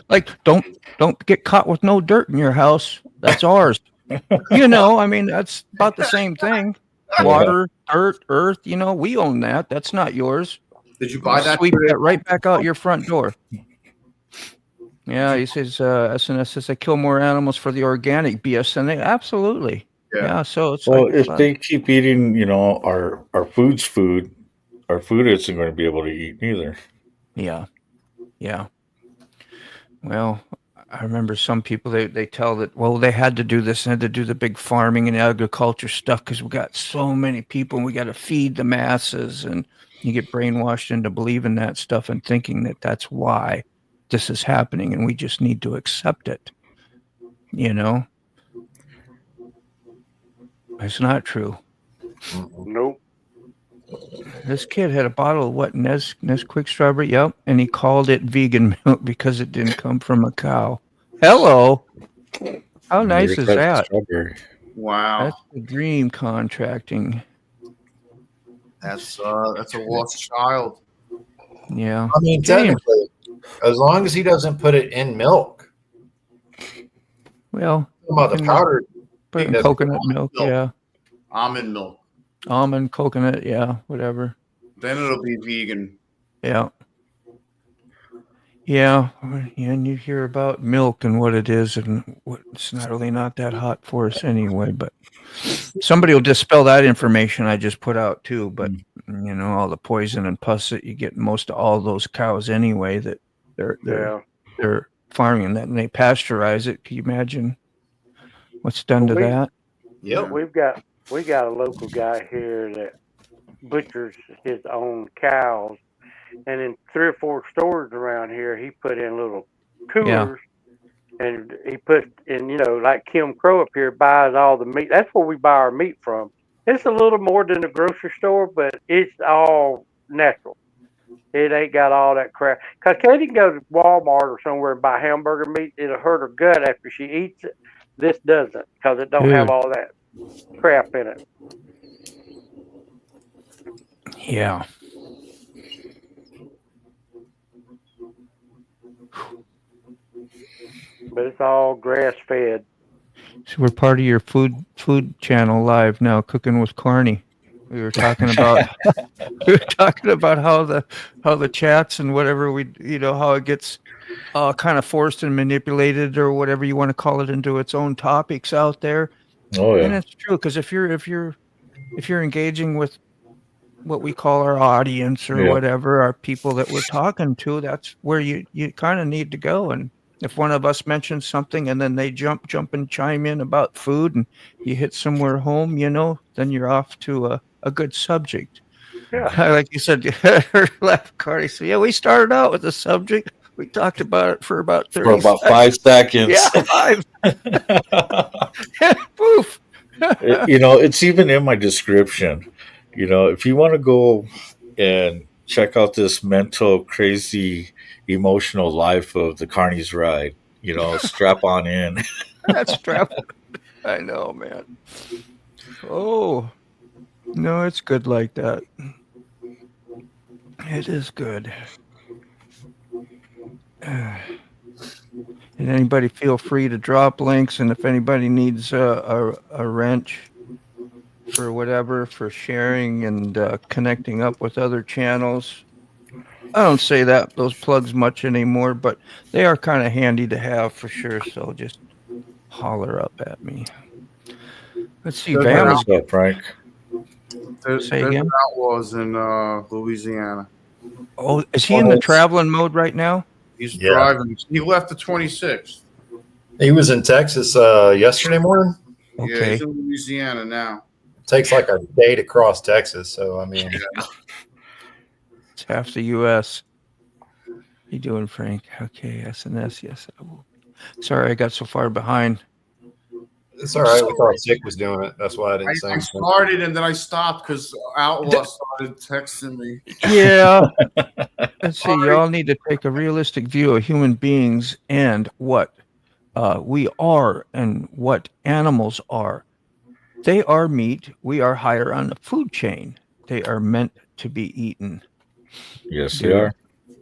don't get caught with no dirt in your house. That's ours. That's about the same thing. Water, dirt, earth, we own that. That's not yours. Did you buy that? Sweep that right back out your front door. Yeah, he says, SNS says I kill more animals for the organic BS than they. Absolutely. Yeah. So it's if they keep eating, our food's food, our food isn't going to be able to eat neither. Yeah. Yeah. Well, I remember some people, they tell that, well, they had to do this and had to do the big farming and agriculture stuff because we got so many people and we got to feed the masses, and you get brainwashed into believing that stuff and thinking that that's why this is happening, and we just need to accept it. It's not true. Nope. This kid had a bottle of what? Nesquik strawberry? Yep. And he called it vegan milk because it didn't come from a cow. Hello. How nice is that? Strawberry. Wow. That's the dream contracting. That's a lost child. Yeah. I mean, technically, as long as he doesn't put it in milk. Well, the powder. Put it in coconut milk, yeah. Almond milk. Almond, coconut, yeah, whatever. Then it'll be vegan. Yeah. Yeah, and you hear about milk and what it is, and it's not really not that hot for us anyway, but somebody will dispel that information I just put out too. But all the poison and pus that you get in most of all those cows anyway, that they're farming that, and they pasteurize it. Can you imagine what's done to that? Yeah, we got a local guy here that butchers his own cows, and in 3 or 4 stores around here, he put in little coolers and he put and like Kim Crow up here buys all the meat. That's where we buy our meat from. It's a little more than the grocery store, but it's all natural. It ain't got all that crap. Cause Katie can go to Walmart or somewhere and buy hamburger meat. It'll hurt her gut after she eats it. This doesn't, cause it don't have Good. all that crap in it. Yeah. But it's all grass fed. So we're part of your food channel live now, Cooking with Carney. We were talking about how the chats and whatever how it gets kind of forced and manipulated or whatever you want to call it into its own topics out there. Oh And yeah. it's true, because if you're engaging with what we call our audience or Yeah. whatever, our people that we're talking to, that's where you kind of need to go. And if one of us mentions something and then they jump and chime in about food and you hit somewhere home, then you're off to a good subject. Yeah. Like you said, laugh, Cardi. So yeah, we started out with the subject. We talked about it for about 30 For about seconds. 5 seconds. Yeah, 5. Poof. It's even in my description. If you want to go and check out this mental, crazy, emotional life of the Carney's ride, strap on in. That's strap. I know, man. Oh, no, it's good like that. It is good. And anybody feel free to drop links, and if anybody needs a wrench for whatever, for sharing and connecting up with other channels, I don't say those plugs much anymore, but they are kind of handy to have for sure. So just holler up at me. Let's see, There's Bam. What's up, Frank? There's Say again? outlaws in Louisiana. Oh, is he in the traveling mode right now? He's Yeah. driving. He left the 26th. He was in Texas yesterday morning. Yeah, Okay. he's in Louisiana now. It takes like a day to cross Texas. So, I mean, It's half the U.S. How you doing, Frank? Okay, SNS, yes. I will. Sorry, I got so far behind. it's all right. We thought Sick was doing it. That's why I didn't say I anything. started and then I stopped because Outlaw started texting me. Yeah. Let's see. Y'all need to take a realistic view of human beings and what we are and what animals are. They are meat. We are higher on the food chain. They are meant to be eaten. Yes, they are.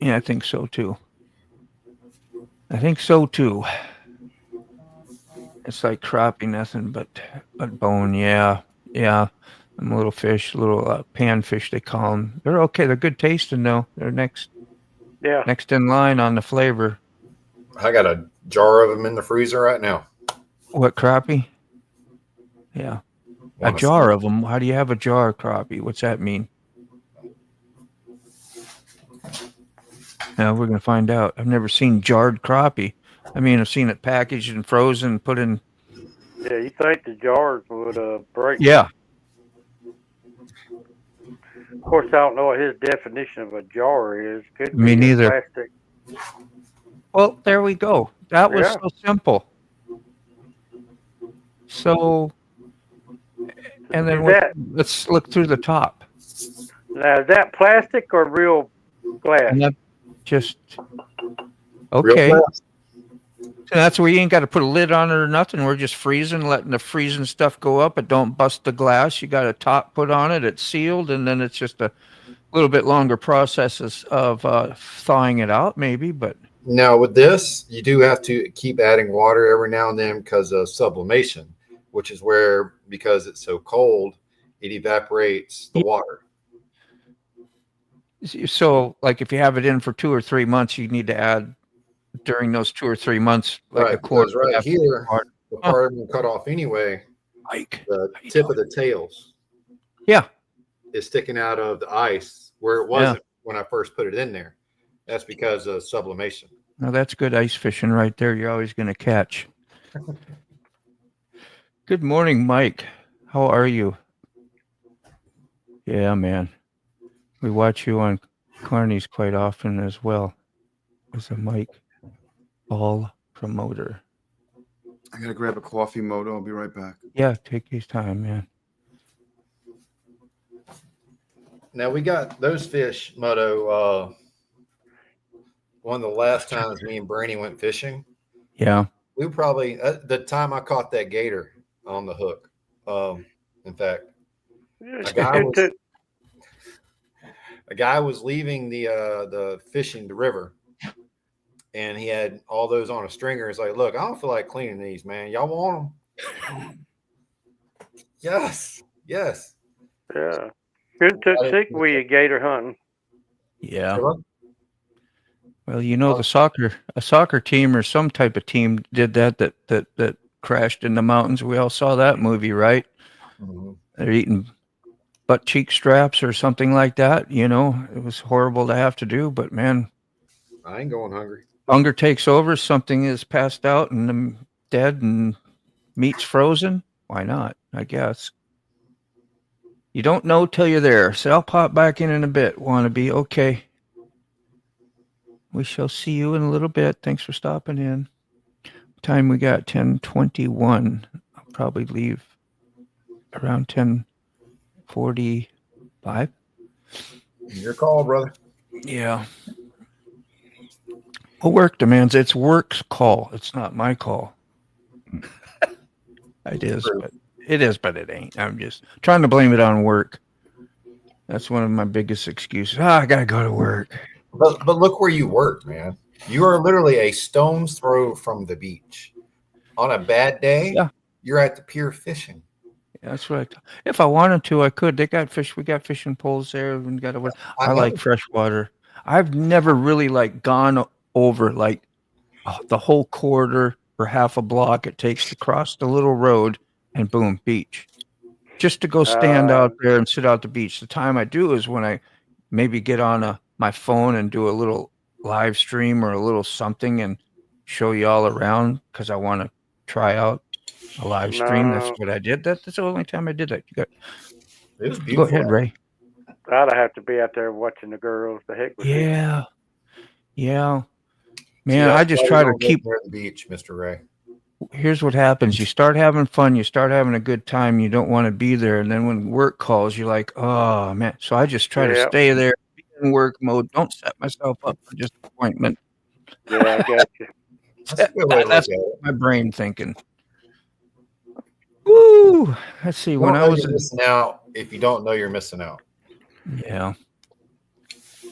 Yeah, I think so too. It's like crappie, nothing but bone. Yeah. I'm a little fish, little panfish, they call them. They're okay. They're good tasting, though. They're next in line on the flavor. I got a jar of them in the freezer right now. What, crappie? Yeah. A jar of them. How do you have a jar of crappie? What's that mean? Now we're going to find out. I've never seen jarred crappie. I mean, I've seen it packaged and frozen, put in. Yeah, you think the jars would break? Yeah. Of course, I don't know what his definition of a jar is. Could Me be neither. Plastic. Well, there we go. That was so simple. So, and then let's look through the top. Now, is that plastic or real glass? And that just okay. So that's where you ain't got to put a lid on it or nothing. We're just freezing, letting the freezing stuff go up. It don't bust the glass. You got a top put on it. It's sealed, and then it's just a little bit longer processes of thawing it out, maybe. But now with this, you do have to keep adding water every now and then because of sublimation, which is where, because it's so cold, it evaporates the water. So, like if you have it in for 2 or 3 months, you need to add during those 2 or 3 months, like a quarter. Right here, the part I'm going to cut off anyway, the tip of the tails is sticking out of the ice where it wasn't when I first put it in there. That's because of sublimation. Now, that's good ice fishing right there. You're always going to catch. Good morning, Mike. How are you? Yeah, man. We watch you on Carney's quite often as well. There's a Mike. All promoter. I gotta grab a coffee, Moto. I'll be right back. Yeah, take your time, man. Now we got those fish, Moto. One of the last times me and Brandy went fishing, Yeah. we probably the time I caught that gator on the hook. In fact, a guy was leaving the fishing the river, and he had all those on a stringer. He's like, "Look, I don't feel like cleaning these, man. Y'all want them?" Yes. Yeah. Couldn't took sick with you gator hunting. Yeah. Well, you know, a soccer team or some type of team did that crashed in the mountains. We all saw that movie, right? Mm-hmm. They're eating butt cheek straps or something like that. You know, it was horrible to have to do, but man, I ain't going hungry. hunger takes over. Something is passed out and I'm dead and meat's frozen. Why not? I guess. You don't know till you're there. So I'll pop back in a bit. Want to be okay. We shall see you in a little bit. Thanks for stopping in. Time we got 10:21. I'll probably leave around 10:45. Your call, brother. Yeah. Well, work demands it's work's call. It's not my call. It is, but it ain't. I'm just trying to blame it on work. That's one of my biggest excuses. I gotta go to work. But look where you work, man. You are literally a stone's throw from the beach. On a bad day, you're at the pier fishing. Yeah, that's right. If I wanted to, I could. They got fish. We got fishing poles there. We got. I like fresh water. I've never really gone over the whole quarter or half a block it takes to cross the little road and boom, beach. Just to go stand out there and sit out the beach. The time I do is when I maybe get on my phone and do a little live stream or a little something and show you all around because I want to try out a live stream. That's what I did. That's the only time I did that. It was beautiful. Go ahead, Ray. I'd have to be out there watching the girls. The heck with you. Yeah. Man, I just try to keep near the beach, Mr. Ray. Here's what happens. You start having fun. You start having a good time. You don't want to be there. And then when work calls, you're like, oh, man. So I just try to stay there, be in work mode. Don't set myself up for disappointment. Yeah, I got you. That's my brain thinking. Woo! Let's see. When I was missing out, if you don't know, you're missing out. Yeah.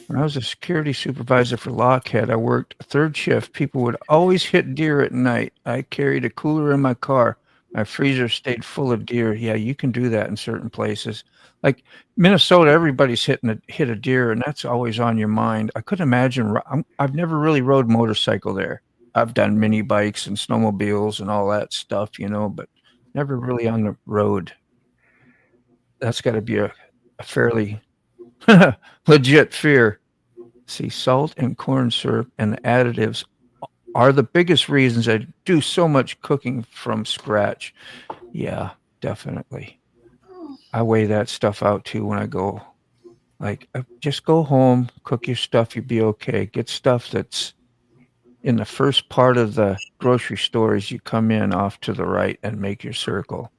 When I was a security supervisor for Lockheed, I worked third shift. People would always hit deer at night. I carried a cooler in my car. My freezer stayed full of deer. Yeah, you can do that in certain places. Like Minnesota, everybody's hit a deer, and that's always on your mind. I couldn't imagine. I've never really rode motorcycle there. I've done mini bikes and snowmobiles and all that stuff, but never really on the road. That's got to be a fairly legit fear. See, salt and corn syrup and the additives are the biggest reasons I do so much cooking from scratch. Yeah, definitely. I weigh that stuff out too when I go. Just go home, cook your stuff, you'll be okay. Get stuff that's in the first part of the grocery store as you come in off to the right and make your circle.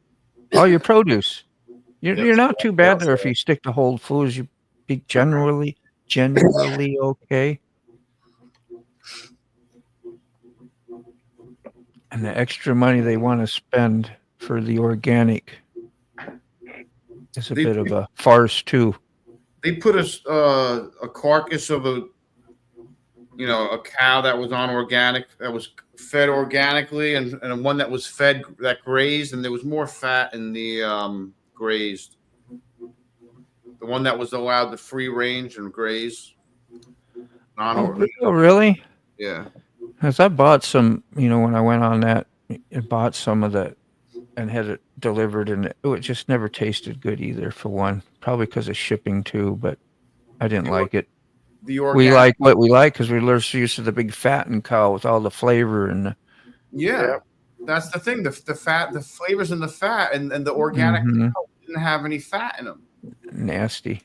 All your produce. You're not too bad there if you stick to Whole Foods. You be generally okay. And the extra money they want to spend for the organic is a bit of a farce too. They put a carcass of a cow that was on organic, that was fed organically, and one that was fed that grazed, and there was more fat in the grazed. The one that was allowed to free range and graze. Oh, really? Yeah. Because I bought some, when I went on that, I bought some of that and had it delivered, and it just never tasted good either, for one. Probably because of shipping too, but I didn't like it. We like what we like because we're used to the big fattened cow with all the flavor and. That's the thing. The fat, the flavors in the fat, and the organic cow didn't have any fat in them. Nasty.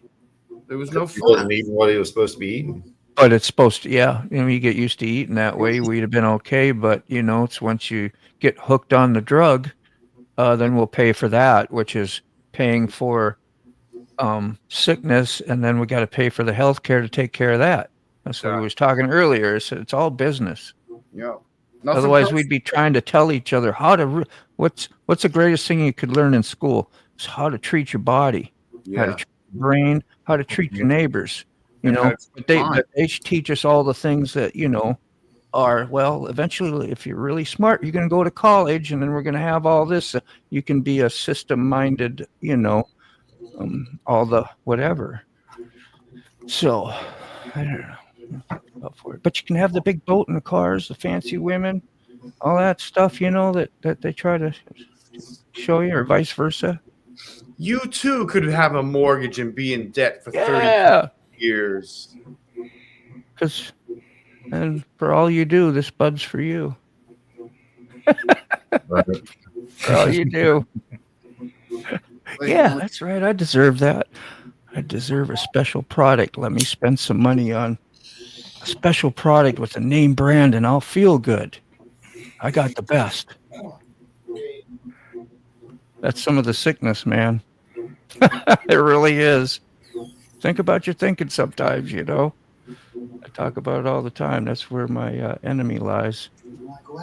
There was no fat. He wasn't eating what he was supposed to be eating. But it's supposed to, yeah. You get used to eating that way, we'd have been okay. But it's once you get hooked on the drug, then we'll pay for that, which is paying for sickness, and then we got to pay for the health care to take care of that. That's what we was talking earlier. It's all business. Yeah. Otherwise, we'd be trying to tell each other how to. What's the greatest thing you could learn in school? Is how to treat your body, how to treat your brain, how to treat your neighbors. But they teach us all the things that are, well, eventually, if you're really smart, you're going to go to college, and then we're going to have all this. You can be a system-minded, all the whatever. So, I don't know. Up for it. But you can have the big boat and the cars, the fancy women, all that stuff, that they try to show you, or vice versa. You too could have a mortgage and be in debt for 30 years. And for all you do, this bud's for you. For all you do. Yeah, that's right. I deserve that. I deserve a special product. Let me spend some money on a special product with a name brand, and I'll feel good. I got the best. That's some of the sickness, man. It really is. Think about your thinking sometimes, I talk about it all the time. That's where my enemy lies.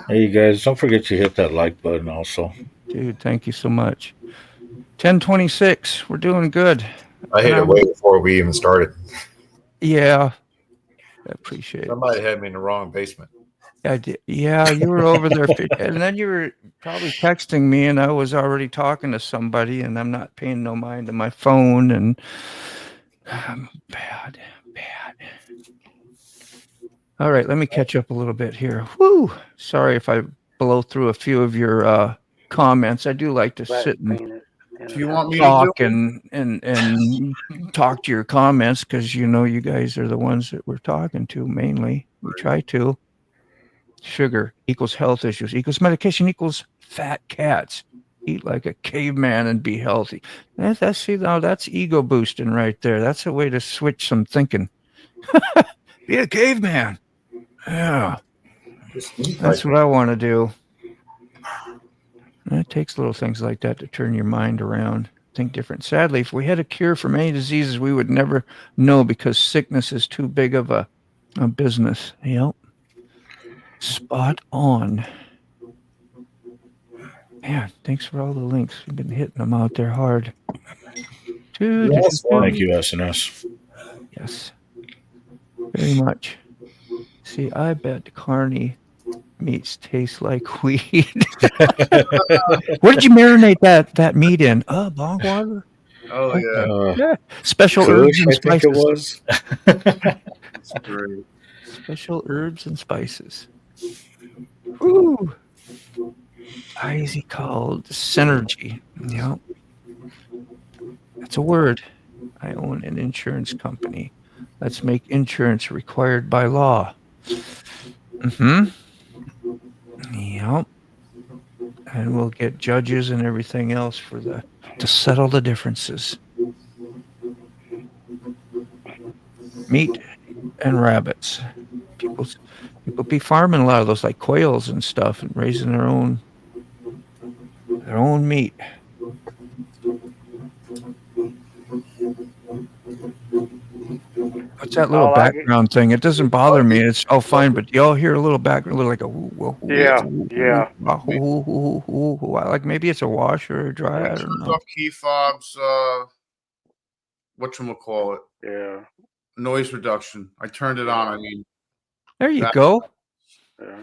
Hey, you guys, don't forget to hit that like button also. Dude, thank you so much. 10:26. We're doing good. I hit it way before we even started. Yeah. I appreciate it. Somebody had me in the wrong basement. I did. Yeah, you were over there. And then you were probably texting me, and I was already talking to somebody, and I'm not paying no mind to my phone. And bad. All right, let me catch up a little bit here. Woo! Sorry if I blow through a few of your comments. I do like to sit and talk and talk to your comments, because you guys are the ones that we're talking to mainly. We try to. Sugar equals health issues equals medication equals fat cats. Eat like a caveman and be healthy. That's ego boosting right there. That's a way to switch some thinking. Be a caveman. Yeah, that's what I want to do. It takes little things like that to turn your mind around, think different. Sadly, if we had a cure for many diseases, we would never know, because sickness is too big of a business. Yep. Spot on. Man, thanks for all the links. You've been hitting them out there hard. Yes, thank you, SNS. Yes, very much. See, I bet Carney meats taste like weed. What did you marinate that meat in? Bong water? Oh, yeah. Yeah. Special herbs and spices. I think it was. That's great. Special herbs and spices. Ooh. Why is he called Synergy? Yep. That's a word. I own an insurance company. Let's make insurance required by law. Mm-hmm. Yep. And we'll get judges and everything else to settle the differences. Meat and rabbits. People be farming a lot of those, like quails and stuff, and raising their own meat. What's that little background thing? It doesn't bother me. It's all fine, but y'all hear a little background, like a like maybe it's a wash or a dry. I don't know. Key fobs, whatchamacallit? Yeah. Noise reduction. I turned it on. There you go. Yeah.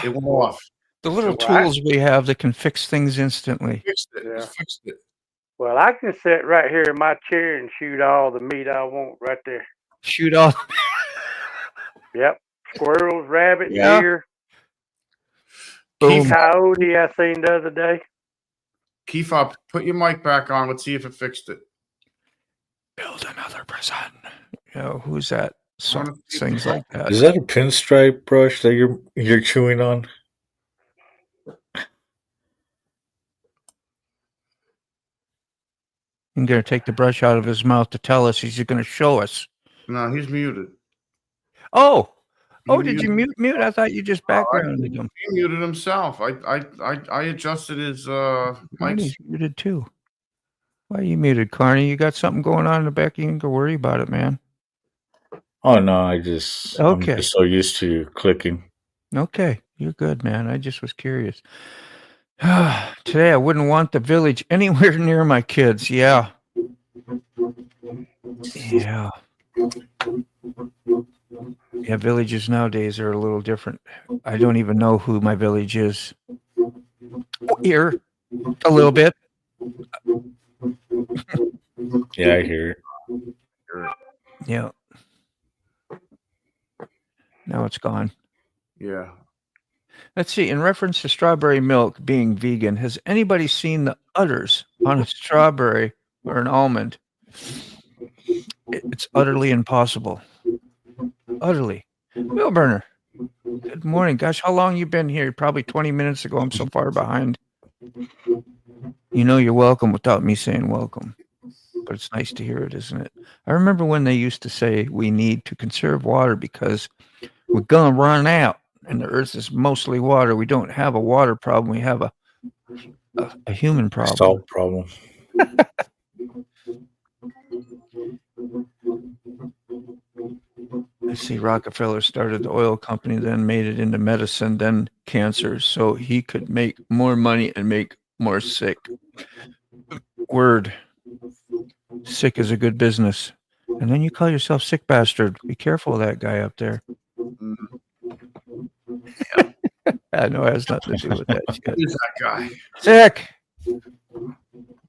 It went off. The little tools we have that can fix things instantly. Fixed it. Yeah. Fixed it. Well, I can sit right here in my chair and shoot all the meat I want right there. Shoot all. Yep. Squirrels, rabbits, deer. Coyote I seen the other day. Keefob, put your mic back on. Let's see if it fixed it. Build another prison. Who's that? Things like that. Is that a pinstripe brush that you're chewing on? I'm going to take the brush out of his mouth to tell us. He's going to show us. No, he's muted. Oh, He did you muted- mute? I thought you just backgrounded him. He muted himself. I adjusted his mic. Carney's muted too. Why are you muted, Carney? You got something going on in the back? You can go worry about it, man. Oh no, I'm Okay. just so used to clicking. Okay, you're good, man. I just was curious. Today, I wouldn't want the village anywhere near my kids. Yeah. Yeah. Yeah, villages nowadays are a little different. I don't even know who my village is. Here, a little bit. Yeah, I hear it. Yeah. Now it's gone. Yeah. Let's see. In reference to strawberry milk being vegan, has anybody seen the udders on a strawberry or an almond? It's utterly impossible. Utterly. Wheel burner. Good morning. Gosh, how long you been here? Probably 20 minutes ago. I'm so far behind. You know you're welcome without me saying welcome. But it's nice to hear it, isn't it? I remember when they used to say we need to conserve water because we're going to run out and the earth is mostly water. We don't have a water problem. We have a human problem. Salt problem. I see Rockefeller started the oil company, then made it into medicine, then cancer, so he could make more money and make more sick. Word. Sick is a good business. And then you call yourself sick bastard. Be careful of that guy up there. I know it has nothing to do with that shit. Who's that guy? Sick.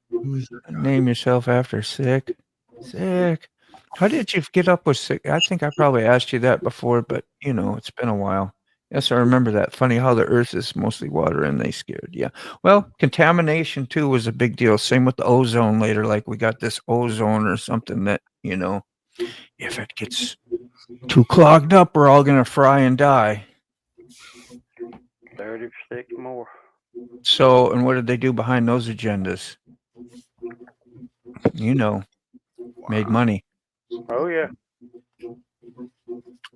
Who's that guy? Name yourself after sick. Sick. How did you get up with sick? I think I probably asked you that before, but it's been a while. Yes, I remember that. Funny how the earth is mostly water and they scared. Yeah. Well, contamination too was a big deal. Same with the ozone later. Like we got this ozone or something that, if it gets too clogged up, we're all going to fry and die. 36 more. So, and what did they do behind those agendas? Made money. Oh, yeah.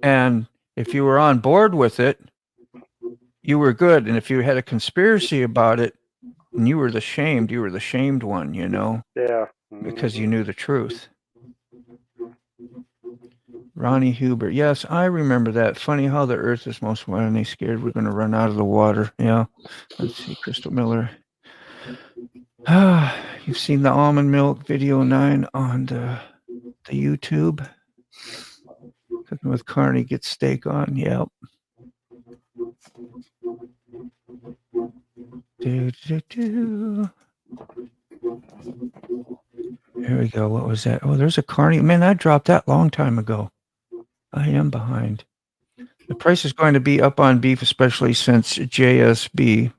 And if you were on board with it, you were good. And if you had a conspiracy about it, and you were the shamed one, Yeah. because you knew the truth. Ronnie Huber. Yes, I remember that. Funny how the earth is most water and they scared we're going to run out of the water. Yeah. Let's see, Crystal Miller. You've seen the almond milk video 9 on the YouTube. Cooking with Carney, get steak on. Yep. Here we go. What was that? Oh, there's a Carney. Man, I dropped that long time ago. I am behind. The price is going to be up on beef, especially since JSB,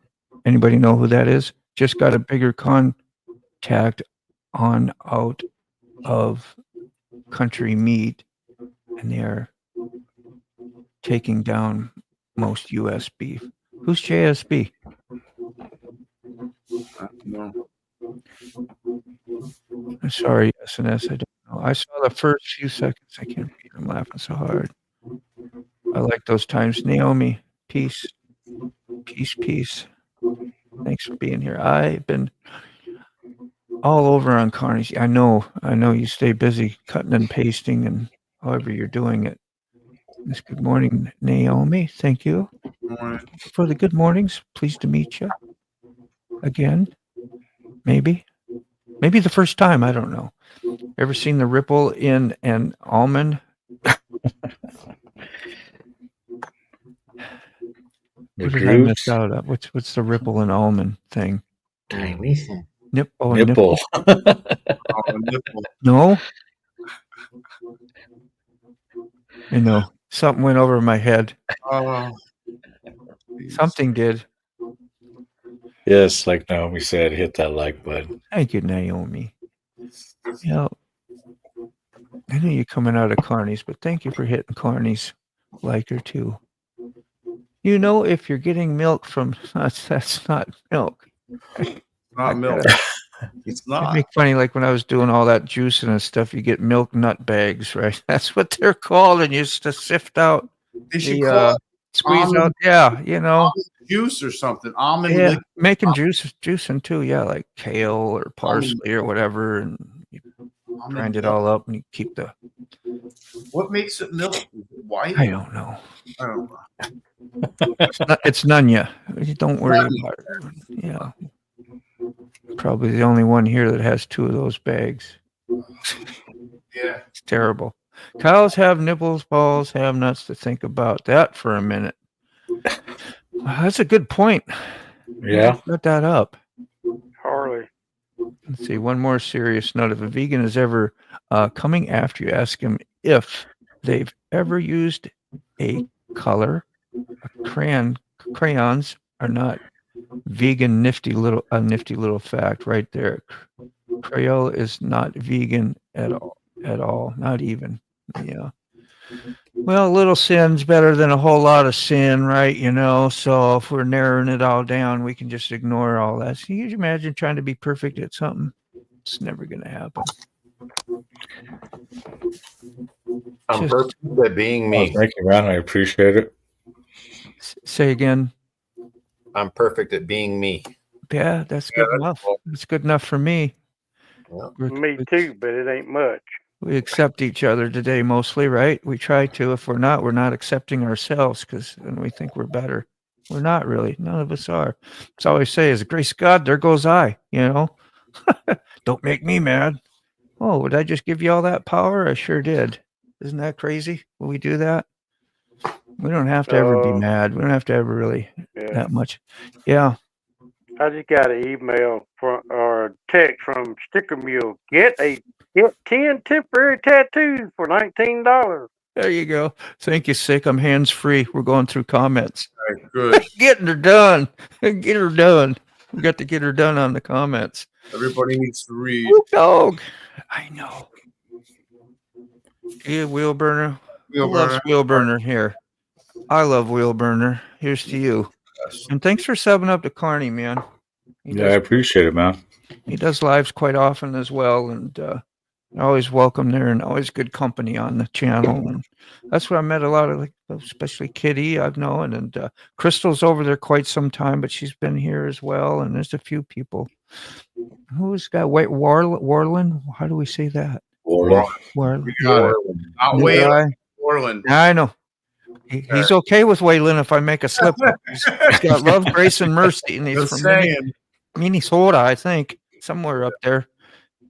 anybody know who that is? Just got a bigger contact on out of country meat, and they are taking down most U.S. beef. Who's JSB? No. I'm sorry, SNS. I don't know. I saw the first few seconds. I can't read. I'm laughing so hard. I like those times. Naomi, peace. Peace, peace. Thanks for being here. I've been all over on Carney's. I know you stay busy cutting and pasting and however you're doing it. Yes, good morning, Naomi. Thank you for the good mornings. Pleased to meet you again. Maybe the first time. I don't know. Ever seen the ripple in an almond? What did I miss out on? What's the ripple in almond thing? Tiny. Nipple. Nipple. No. Something went over my head. Something did. Yes, like Naomi said, hit that like button. Thank you, Naomi. Yeah. I knew you're coming out of Carney's, but thank you for hitting Carney's like her too. If you're getting milk from that's not milk. Not milk. It's It'd not. make funny, like when I was doing all that juicing and stuff, you get milk nut bags, right? That's what they're called, and you just to sift out They should the call it squeeze almond, out. Yeah, you know. almond juice or something. Almond Yeah, liquid. making juicing too. Yeah, like kale or Almond, parsley or whatever, and you almond grind it milk. all up, and you keep the. What makes it milk? Is it white? I don't know. I don't know. It's Nunya. Don't worry about it. Yeah, probably the only one here that has 2 of those bags. Yeah. It's terrible. Cows have nipples, balls have nuts. To think about that for a minute. That's a good point. Yeah. Got that up. Harley. Let's see. One more serious note. If a vegan is ever coming after you, ask him if they've ever used a color. Crayons are not vegan. Nifty little fact right there. Crayola is not vegan at all. Not even. Yeah. Well, a little sin's better than a whole lot of sin, right? You know, so if we're narrowing it all down, we can just ignore all that. So can you imagine trying to be perfect at something? It's never going to happen. I'm perfect at being me. Thank you, man. I appreciate it. Say again. I'm perfect at being me. Yeah, that's good enough. That's good enough for me. Yeah. Me too, but it ain't much. We accept each other today mostly, right? We try to. If we're not accepting ourselves because then we think we're better. We're not really. None of us are. That's all I say is, grace of God, there goes I, you know. Don't make me mad. Oh, would I just give you all that power? I sure did. Isn't that crazy when we do that? We don't have to ever be mad. We don't have to ever really that much. Yeah. I just got an email or a text from Sticker Mule. Get 10 temporary tattoos for $19. There you go. Thank you, Sick. I'm hands free. We're going through comments. Right, good. Getting her done. Get her done. We got to get her done on the comments. Everybody needs to read. Whoop dog. I know. Yeah, Wheel Burner. Who loves Wheel Burner here? I love Wheel Burner. Here's to you. And thanks for subbing up to Carney, man. I appreciate it, man. He does lives quite often as well, and always welcome there, and always good company on the channel. And that's where I met a lot of, like, especially Kitty, I've known, and Crystal's over there quite some time, but she's been here as well. And there's a few people. Who's got Warland? How do we say that? Warland. Warland. I know. He's okay with Waylon if I make a slip up. He's got love, grace, and mercy, and he's from Minnesota, I think, somewhere up there.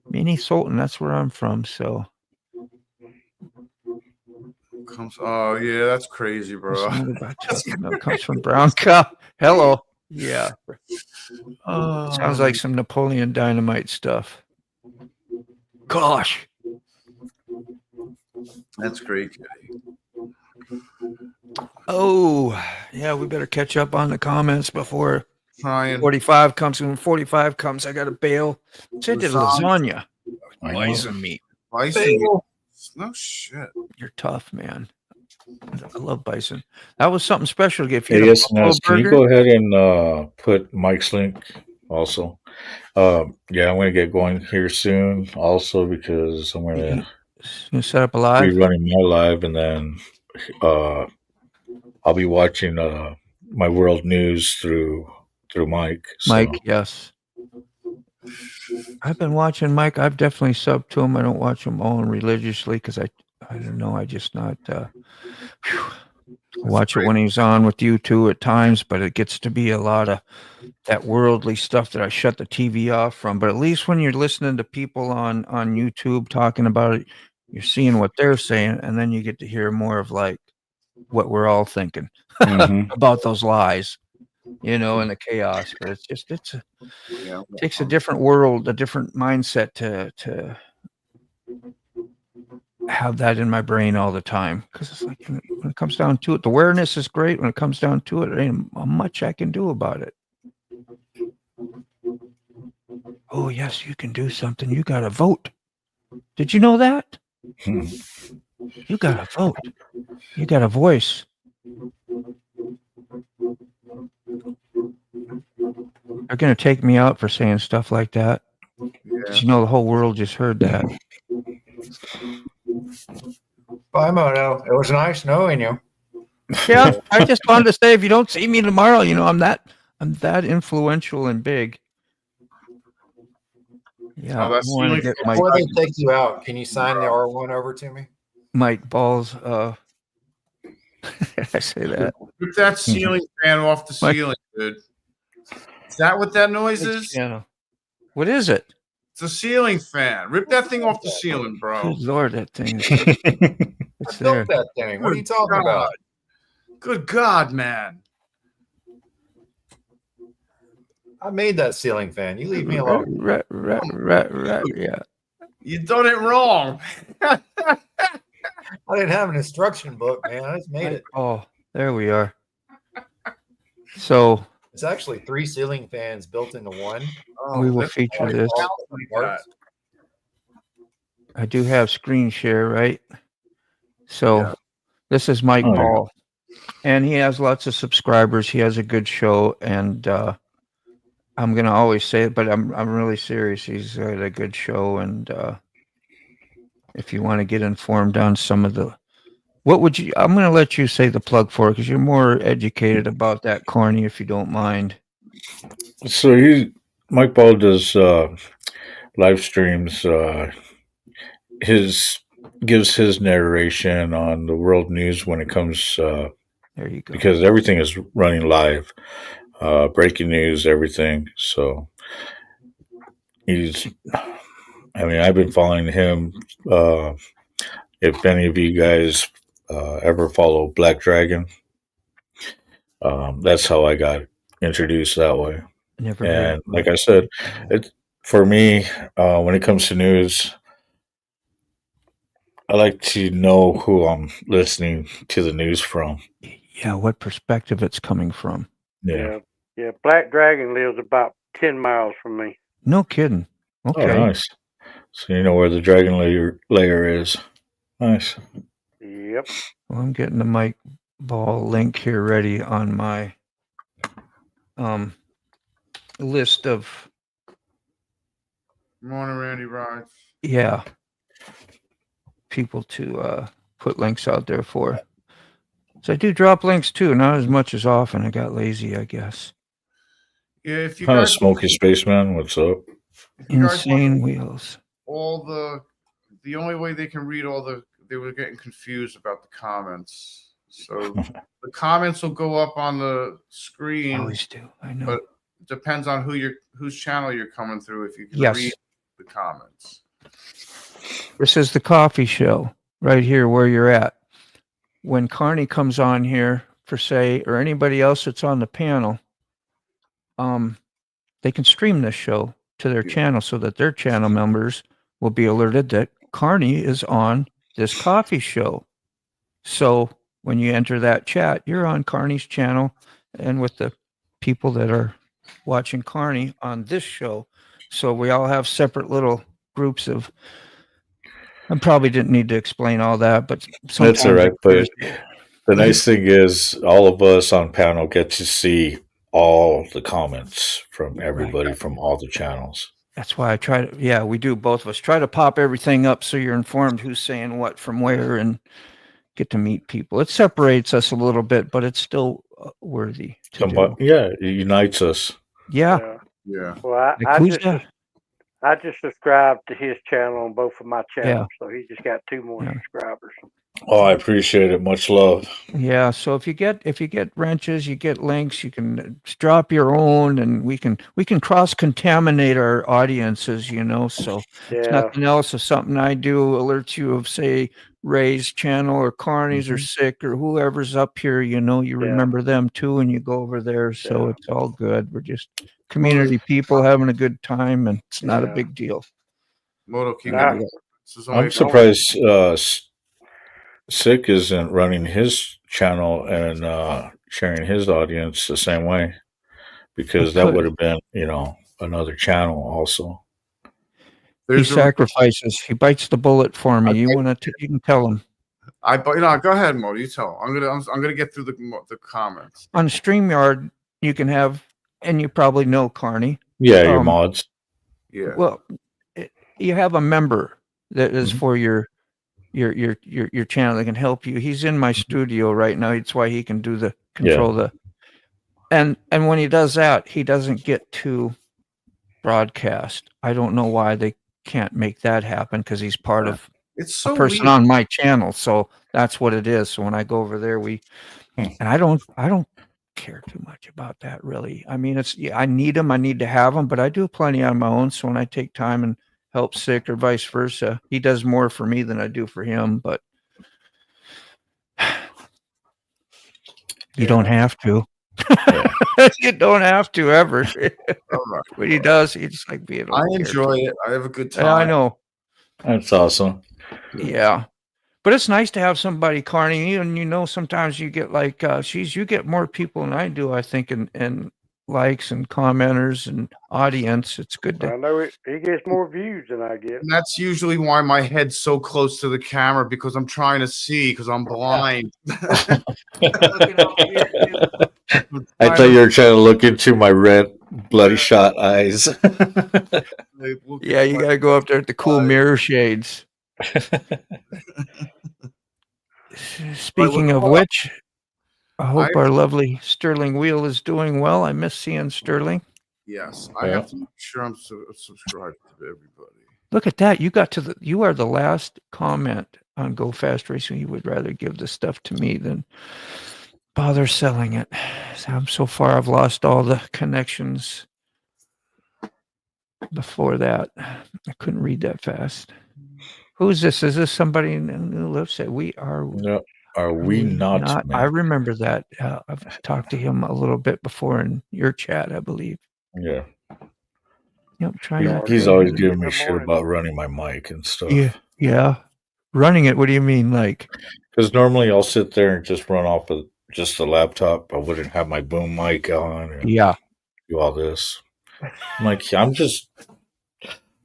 Minnesota, that's where I'm from. So, oh yeah, that's crazy, bro. Comes from Brown Cow. Hello, yeah. Sounds like some Napoleon Dynamite stuff. Gosh, that's great. Oh, yeah, we better catch up on the comments before 45 comes. When 45 comes, I got to bail. Said did lasagna. Bison meat. Bison meat. No shit. You're tough, man. I love bison. That was something special to get you. Hey, yes, can you go ahead and put Mike's link also? Yeah, I'm going to get going here soon also because I'm going to set up a live. Be running my live, and then I'll be watching my world news through Mike. So. Mike, yes. I've been watching Mike. I've definitely subbed to him. I don't watch him all religiously because I don't know. I just not watch it when he's on with you too at times, but it gets to be a lot of that worldly stuff that I shut the TV off from. But at least when you're listening to people on YouTube talking about it, you're seeing what they're saying, and then you get to hear more of like what we're all thinking about those lies, you know, and the chaos. But it's just it takes a different world, a different mindset to have that in my brain all the time, because it's like when it comes down to it, the awareness is great. When it comes down to it, there ain't much I can do about it. Oh yes, you can do something. You got to vote. Did you know that? You got to vote. You got a voice. They're going to take me out for saying stuff like that. 'Cause, you know, the whole world just heard that. Bye, Moto. It was nice knowing you. Yeah, I just wanted to say, if you don't see me tomorrow, you know, I'm that influential and big. Yeah, Oh, I that's want to really get Before they take you out, can you sign the R1 over to me? Mike Balls. I say that. Rip that ceiling fan off the ceiling, dude. Is that what that noise is? Yeah. What is it? It's a ceiling fan. Rip that thing off the ceiling, bro. Good Lord, that thing is I it's there. built that thing. What are you talking about? Good God, man. I made that ceiling fan. You leave me alone. Right, yeah. You done it wrong. I didn't have an instruction book, man. I just made it. Oh, there we are. So It's actually 3 ceiling fans built into one. we will feature this. I do have screen share, right? So this is Mike Ball, and he has lots of subscribers. He has a good show, and I'm gonna always say it, but I'm really serious. He's got a good show, and if you want to get informed on some of the, what would you? I'm gonna let you say the plug for it because you're more educated about that, Corny, if you don't mind. So Mike Ball does live streams. Gives his narration on the world news when it comes. There you go. Because everything is running live, breaking news, everything. So I've been following him. If any of you guys ever follow Black Dragon, that's how I got introduced that way. And like I said, for me, when it comes to news, I like to know who I'm listening to the news from. Yeah, what perspective it's coming from. Yeah. Black Dragon lives about 10 miles from me. No kidding. Okay. Oh, nice. So you know where the dragon layer is. Nice. Yep. Well, I'm getting the Mike Ball link here ready on my list of. Morning, Randy Rides. Yeah. People to put links out there for. So I do drop links too, not as much as often. I got lazy, I guess. Yeah, if you Kind of guys, Smoky Spaceman, what's up? Insane Wheels. All the only way they can read they were getting confused about the comments. So the comments will go up on the screen. Always do. I know. But it depends on whose channel you're coming through. If you can read the comments. This is the coffee show right here where you're at. When Carney comes on here for say, or anybody else that's on the panel, they can stream this show to their channel so that their channel members will be alerted that Carney is on this coffee show. So when you enter that chat, you're on Carney's channel and with the people that are watching Carney on this show. So we all have separate little groups of. I probably didn't need to explain all that, but that's all right. But the nice thing is, all of us on panel get to see all the comments from everybody from all the channels. That's why I try to. Yeah, we do. Both of us try to pop everything up so you're informed who's saying what from where and get to meet people. It separates us a little bit, but it's still worthy to do. Yeah, it unites us. Yeah. Well, I just subscribed to his channel on both of my channels, so he just got 2 more subscribers. Oh, I appreciate it. Much love. Yeah. So if you get wrenches, you get links, you can drop your own, and we can cross contaminate our audiences. You know, so if nothing else, if something I do alerts you of say Ray's channel or Carney's or Sick or whoever's up here, you know, you remember them too, and you go over there. So it's all good. We're just community people having a good time, and it's not a big deal. Moto, I'm surprised Sick isn't running his channel and sharing his audience the same way, because that would have been, you know, another channel also. He sacrifices. He bites the bullet for me. You can tell him. Go ahead, Mo. You tell him. I'm gonna get through the comments. On StreamYard, you can have, and you probably know Carney. Yeah, your mods. Yeah. Well, you have a member that is for your channel that can help you. He's in my studio right now. It's why he can do the control the and when he does that, he doesn't get to broadcast. I don't know why they can't make that happen because he's part of It's so a person weird. on my channel. So that's what it is. So when I go over there, and I don't care too much about that really. I mean, I need them. I need to have them, but I do plenty on my own. So when I take time and help sick or vice versa, he does more for me than I do for him, but you don't have to. You don't have to ever. What he does, he just like being. I enjoy it. I have a good time. Yeah, I know. That's awesome. Yeah. But it's nice to have somebody, Carney, and sometimes you get like, you get more people than I do, I think, and likes and commenters and audience. It's good to. I know he gets more views than I get. And that's usually why my head's so close to the camera, because I'm trying to see because I'm blind. I thought you were trying to look into my red, bloody shot eyes. Yeah, you got to go up there at the cool mirror shades. Speaking of which, I hope our lovely Sterling Wheel is doing well. I miss seeing Sterling. Yes, I have to make sure I'm subscribed to everybody. Look at that. You are the last comment on Go Fast Racing. You would rather give the stuff to me than bother selling it. So far, I've lost all the connections before that. I couldn't read that fast. Who's this? Is this somebody who lives there? No, are we not? I remember that. I've talked to him a little bit before in your chat, I believe. Yeah. Yep, he's always giving me shit about running my mic and stuff. Yeah. Running it, what do you mean? Like, because normally I'll sit there and just run off of just the laptop. I wouldn't have my boom mic on. And do all this. I'm like,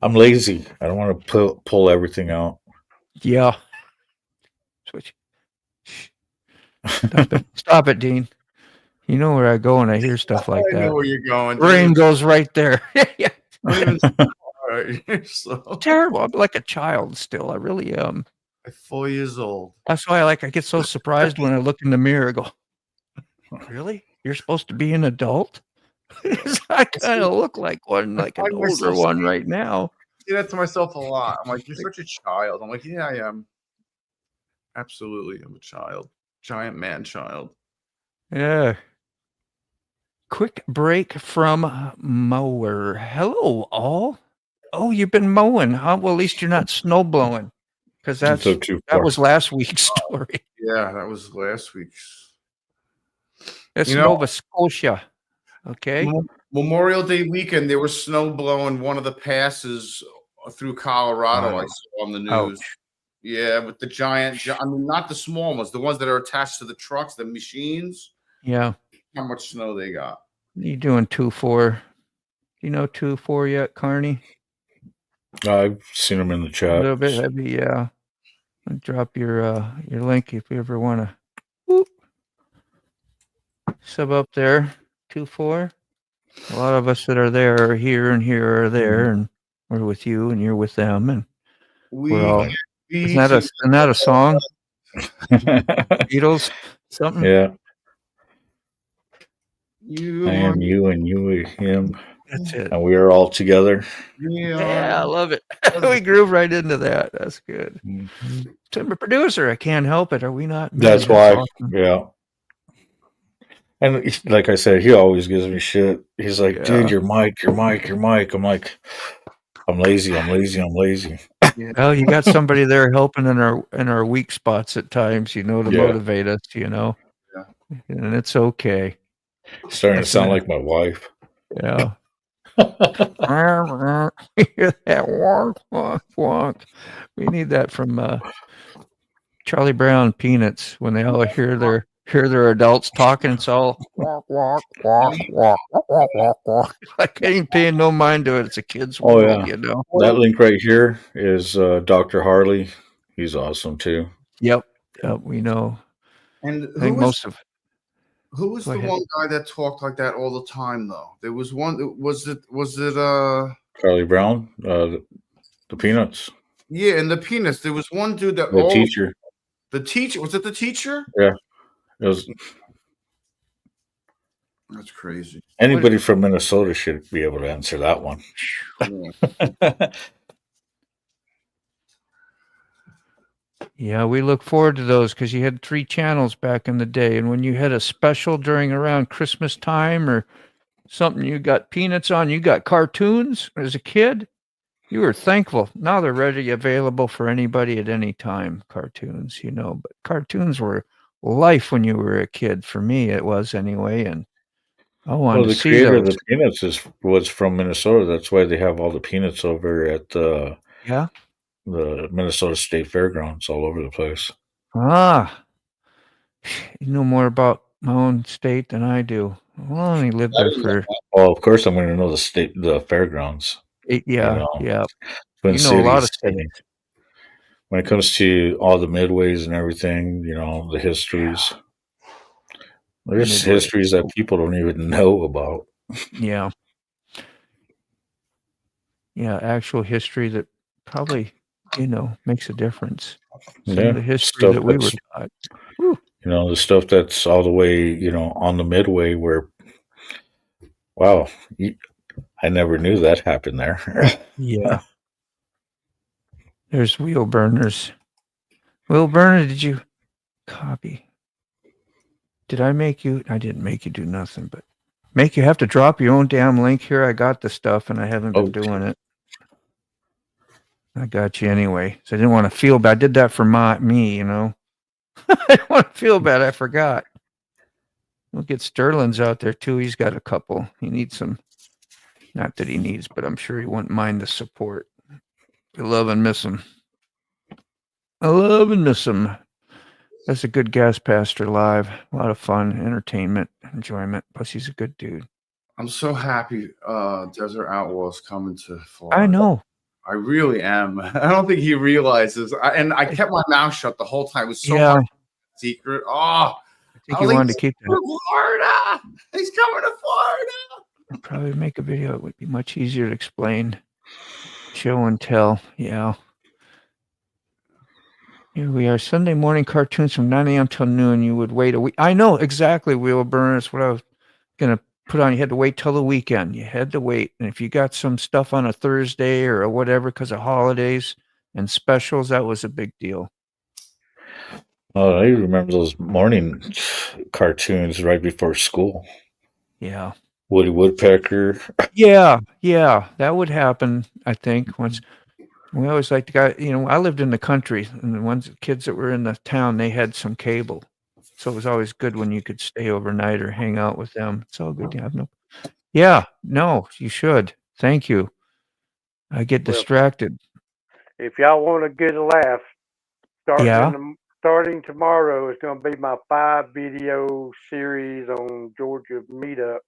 I'm lazy. I don't want to pull everything out. Yeah. Switch. Stop it, Dean. You know where I go when I hear stuff like that. I know where you're going. Brain goes right there. Yeah. So terrible. I'm like a child still. I really am. I'm 4 years old. That's why I get so surprised when I look in the mirror and go, really? You're supposed to be an adult? I kind of look like one, like an older one right now. I say that to myself a lot. I'm like, you're such a child. I'm like, yeah, I am. Absolutely, I'm a child. Giant man child. Yeah. Quick break from mower. Hello, all. Oh, you've been mowing, huh? Well, at least you're not snow blowing, because that was last week's story. Yeah, that was last week's. It's Nova Scotia. Okay. Memorial Day weekend, there was snow blowing one of the passes through Colorado. I saw on the news. Ouch. Yeah, with the giant. I mean, not the small ones, the ones that are attached to the trucks, the machines. Yeah. How much snow they got? You doing 2-4? Do you know 2-4 yet, Carney? I've seen them in the chat. A little bit heavy, yeah. I'll drop your link if you ever want to sub up there. 2-4. A lot of us that are there are here, and here are there, and we're with you, and you're with them, and we're all. Isn't that a song? Beatles, something. Yeah. I am you, and you are him. That's it. And we are all together. Yeah, I love it. We groove right into that. That's good. I'm a producer. I can't help it. Are we not? That's why. Awesome. Yeah. And like I said, he always gives me shit. He's like, dude, your mic. I'm like, I'm lazy. Yeah. Well, you got somebody there helping in our weak spots at times, to motivate us, Yeah. And it's okay. Starting to sound like my wife. Yeah. Hear that wonk, wonk, wonk. We need that from Charlie Brown Peanuts when they all hear their adults talking. It's all walk, walk, walk, walk, walk, walk, walk. I ain't paying no mind to it. It's a kid's world, That link right here is Dr. Harley. He's awesome too. Yep, we know. And who was the one guy that talked like that all the time though? There was one. Was it Charlie Brown? The Peanuts. Yeah, and the Peanuts. There was one dude that The teacher. The teacher, was it the teacher? Yeah, it was. That's crazy. Anybody from Minnesota should be able to answer that one. Yeah, we look forward to those because you had 3 channels back in the day, and when you had a special during around Christmas time or something, you got Peanuts on, you got cartoons as a kid. You were thankful. Now they're readily available for anybody at any time, cartoons, but cartoons were life when you were a kid. For me, it was anyway, and I wanted to the see creator of those. the Peanuts was from Minnesota. That's why they have all the Peanuts over at the Minnesota State Fairgrounds all over the place. Ah, you know more about my own state than I do. Well, I only lived there for... Oh, of course I'm going to know the fairgrounds. Yeah. Twin You know a lot of Cities. states. When it comes to all the midways and everything, the histories. There's histories that people don't even know about. Yeah. Yeah, actual history that probably, makes a difference. Some of the history that we were taught. The stuff that's all the way, on the midway where, wow, I never knew that happened there. Yeah. There's wheel burners. Wheel burner, did you copy? Did I make you? I didn't make you do nothing, but make you have to drop your own damn link here. I got the stuff and I haven't been doing it. I got you anyway. So I didn't want to feel bad. I did that for me, I didn't want to feel bad. I forgot. We'll get Sterling's out there too. He's got a couple. He needs some. Not that he needs, but I'm sure he wouldn't mind the support. I love and miss him. That's a good guest pastor live. A lot of fun, entertainment, enjoyment. Plus, he's a good dude. I'm so happy Desert Outlaws coming to Florida. I know. I really am. I don't think he realizes. I kept my mouth shut the whole time. It was so hard secret. Oh, I think he wanted to keep that. Florida. He's coming to Florida. I'd probably make a video. It would be much easier to explain. Show and tell. Yeah. Here we are. Sunday morning cartoons from 9 a.m. till noon. You would wait a week. I know exactly, Wheel Burner. That's what I was going to put on. You had to wait till the weekend. You had to wait. And if you got some stuff on a Thursday or whatever because of holidays and specials, that was a big deal. Oh, I remember those morning cartoons right before school. Yeah. Woody Woodpecker. Yeah. That would happen, I think, once. We always like to go, I lived in the country, and the kids that were in the town, they had some cable. So it was always good when you could stay overnight or hang out with them. It's all good. No, you should. Thank you. I get distracted. If y'all want to get a laugh, starting tomorrow is going to be my 5-video series on Georgia meetup.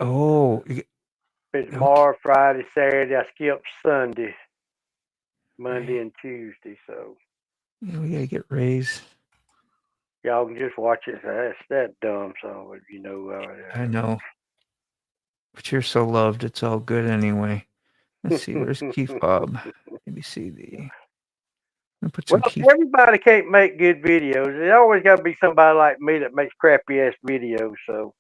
Oh. It's tomorrow, Friday, Saturday. I skipped Sunday, Monday, and Tuesday. So we gotta get raised. Y'all can just watch it. That's that dumb song, I know, but you're so loved. It's all good anyway. Let's see. Where's Keith Bob? Maybe see the. Everybody can't make good videos. There always got to be somebody like me that makes crappy ass videos. So.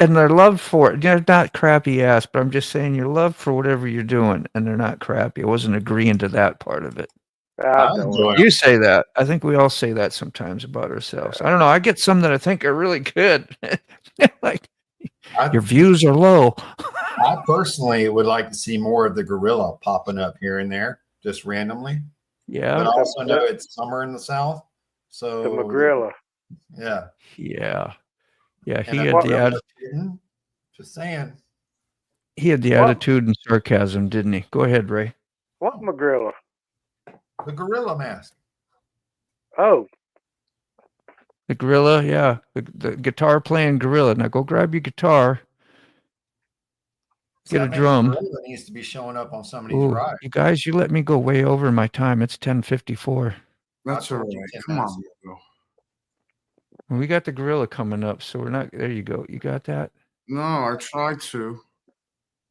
And their love for it, they're not crappy ass, but I'm just saying your love for whatever you're doing, and they're not crappy. I wasn't agreeing to that part of it. You say that. I think we all say that sometimes about ourselves. I don't know. I get some that I think are really good. Like, your views are low. I personally would like to see more of the gorilla popping up here and there, just randomly. Yeah. But I also know it's summer in the South. So the Magrilla. Yeah. Yeah, he had the attitude. Just saying. He had the attitude and sarcasm, didn't he? Go ahead, Ray. What Magrilla? The gorilla mask. Oh. The gorilla, yeah. The guitar playing gorilla. Now go grab your guitar. Get a drum. The gorilla needs to be showing up on some of these rides. You guys, you let me go way over my time. It's 10:54. That's all right. Come on. We got the gorilla coming up, so we're not. There you go. You got that? No, I tried to.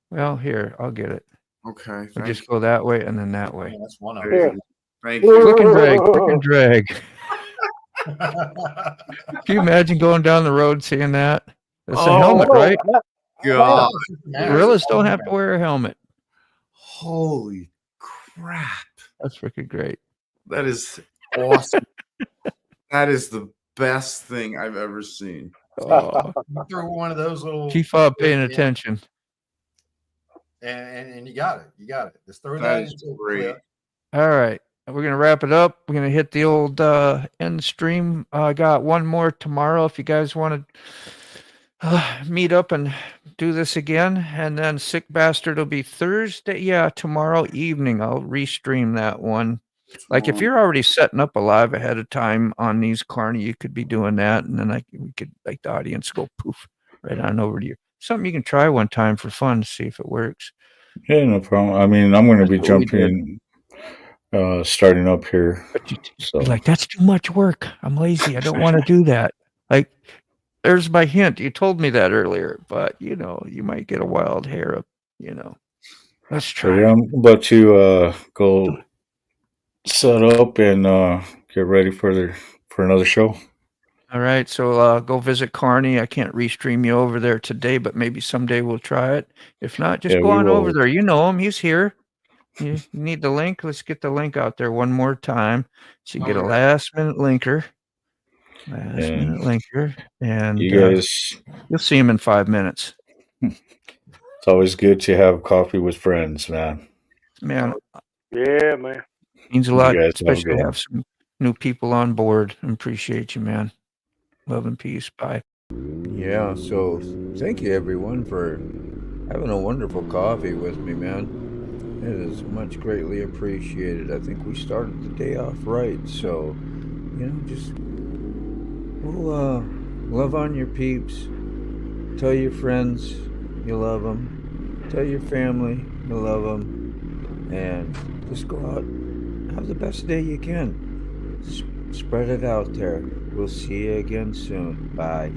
Well, here, I'll get it. Okay. We just go that way and then that way. Yeah, that's one of Yeah. them. Thank you. Click and drag. Can you imagine going down the road seeing that? It's a helmet, right? God. Gorillas don't have to wear a helmet. Holy crap. That's freaking great. That is awesome. That is the best thing I've ever seen. Oh, Through one of those little. keep paying attention. And you got it. You got it. Just throw That that is into a great. clip. All right. We're going to wrap it up. We're going to hit the old end stream. I got one more tomorrow if you guys want to meet up and do this again. And then Sick Bastard will be Thursday. Yeah, tomorrow evening. I'll restream that one. Like if you're already setting up a live ahead of time on these Carney, you could be doing that. And then we could like the audience go poof right on over to you. Something you can try one time for fun to see if it works. Yeah, no problem. I mean, I'm going to be That's what we did. jumping, starting up here. But you'd So be like, that's too much work. I'm lazy. I don't want to do that. Like, there's my hint. You told me that earlier, but you might get a wild hair up, Let's so try. yeah, I'm about to go set up and get ready for another show. All right. So go visit Carney. I can't restream you over there today, but maybe someday we'll try it. If not, just go we on will. over there. You know him. He's here. You need the link. Let's get the link out there one more time. So you get a last minute linker. And you guys, you'll see him in 5 minutes. it's always good to have coffee with friends, man. Man, Yeah, man. means a lot, You guys especially to have some new people on board. Appreciate you, man. Love and peace. Bye. Yeah, so thank you everyone for having a wonderful coffee with me, man. It is much greatly appreciated. I think we started the day off right, so just love on your peeps. Tell your friends you love them. Tell your family you love them, and just go out, have the best day you can. Spread it out there. We'll see you again soon. Bye.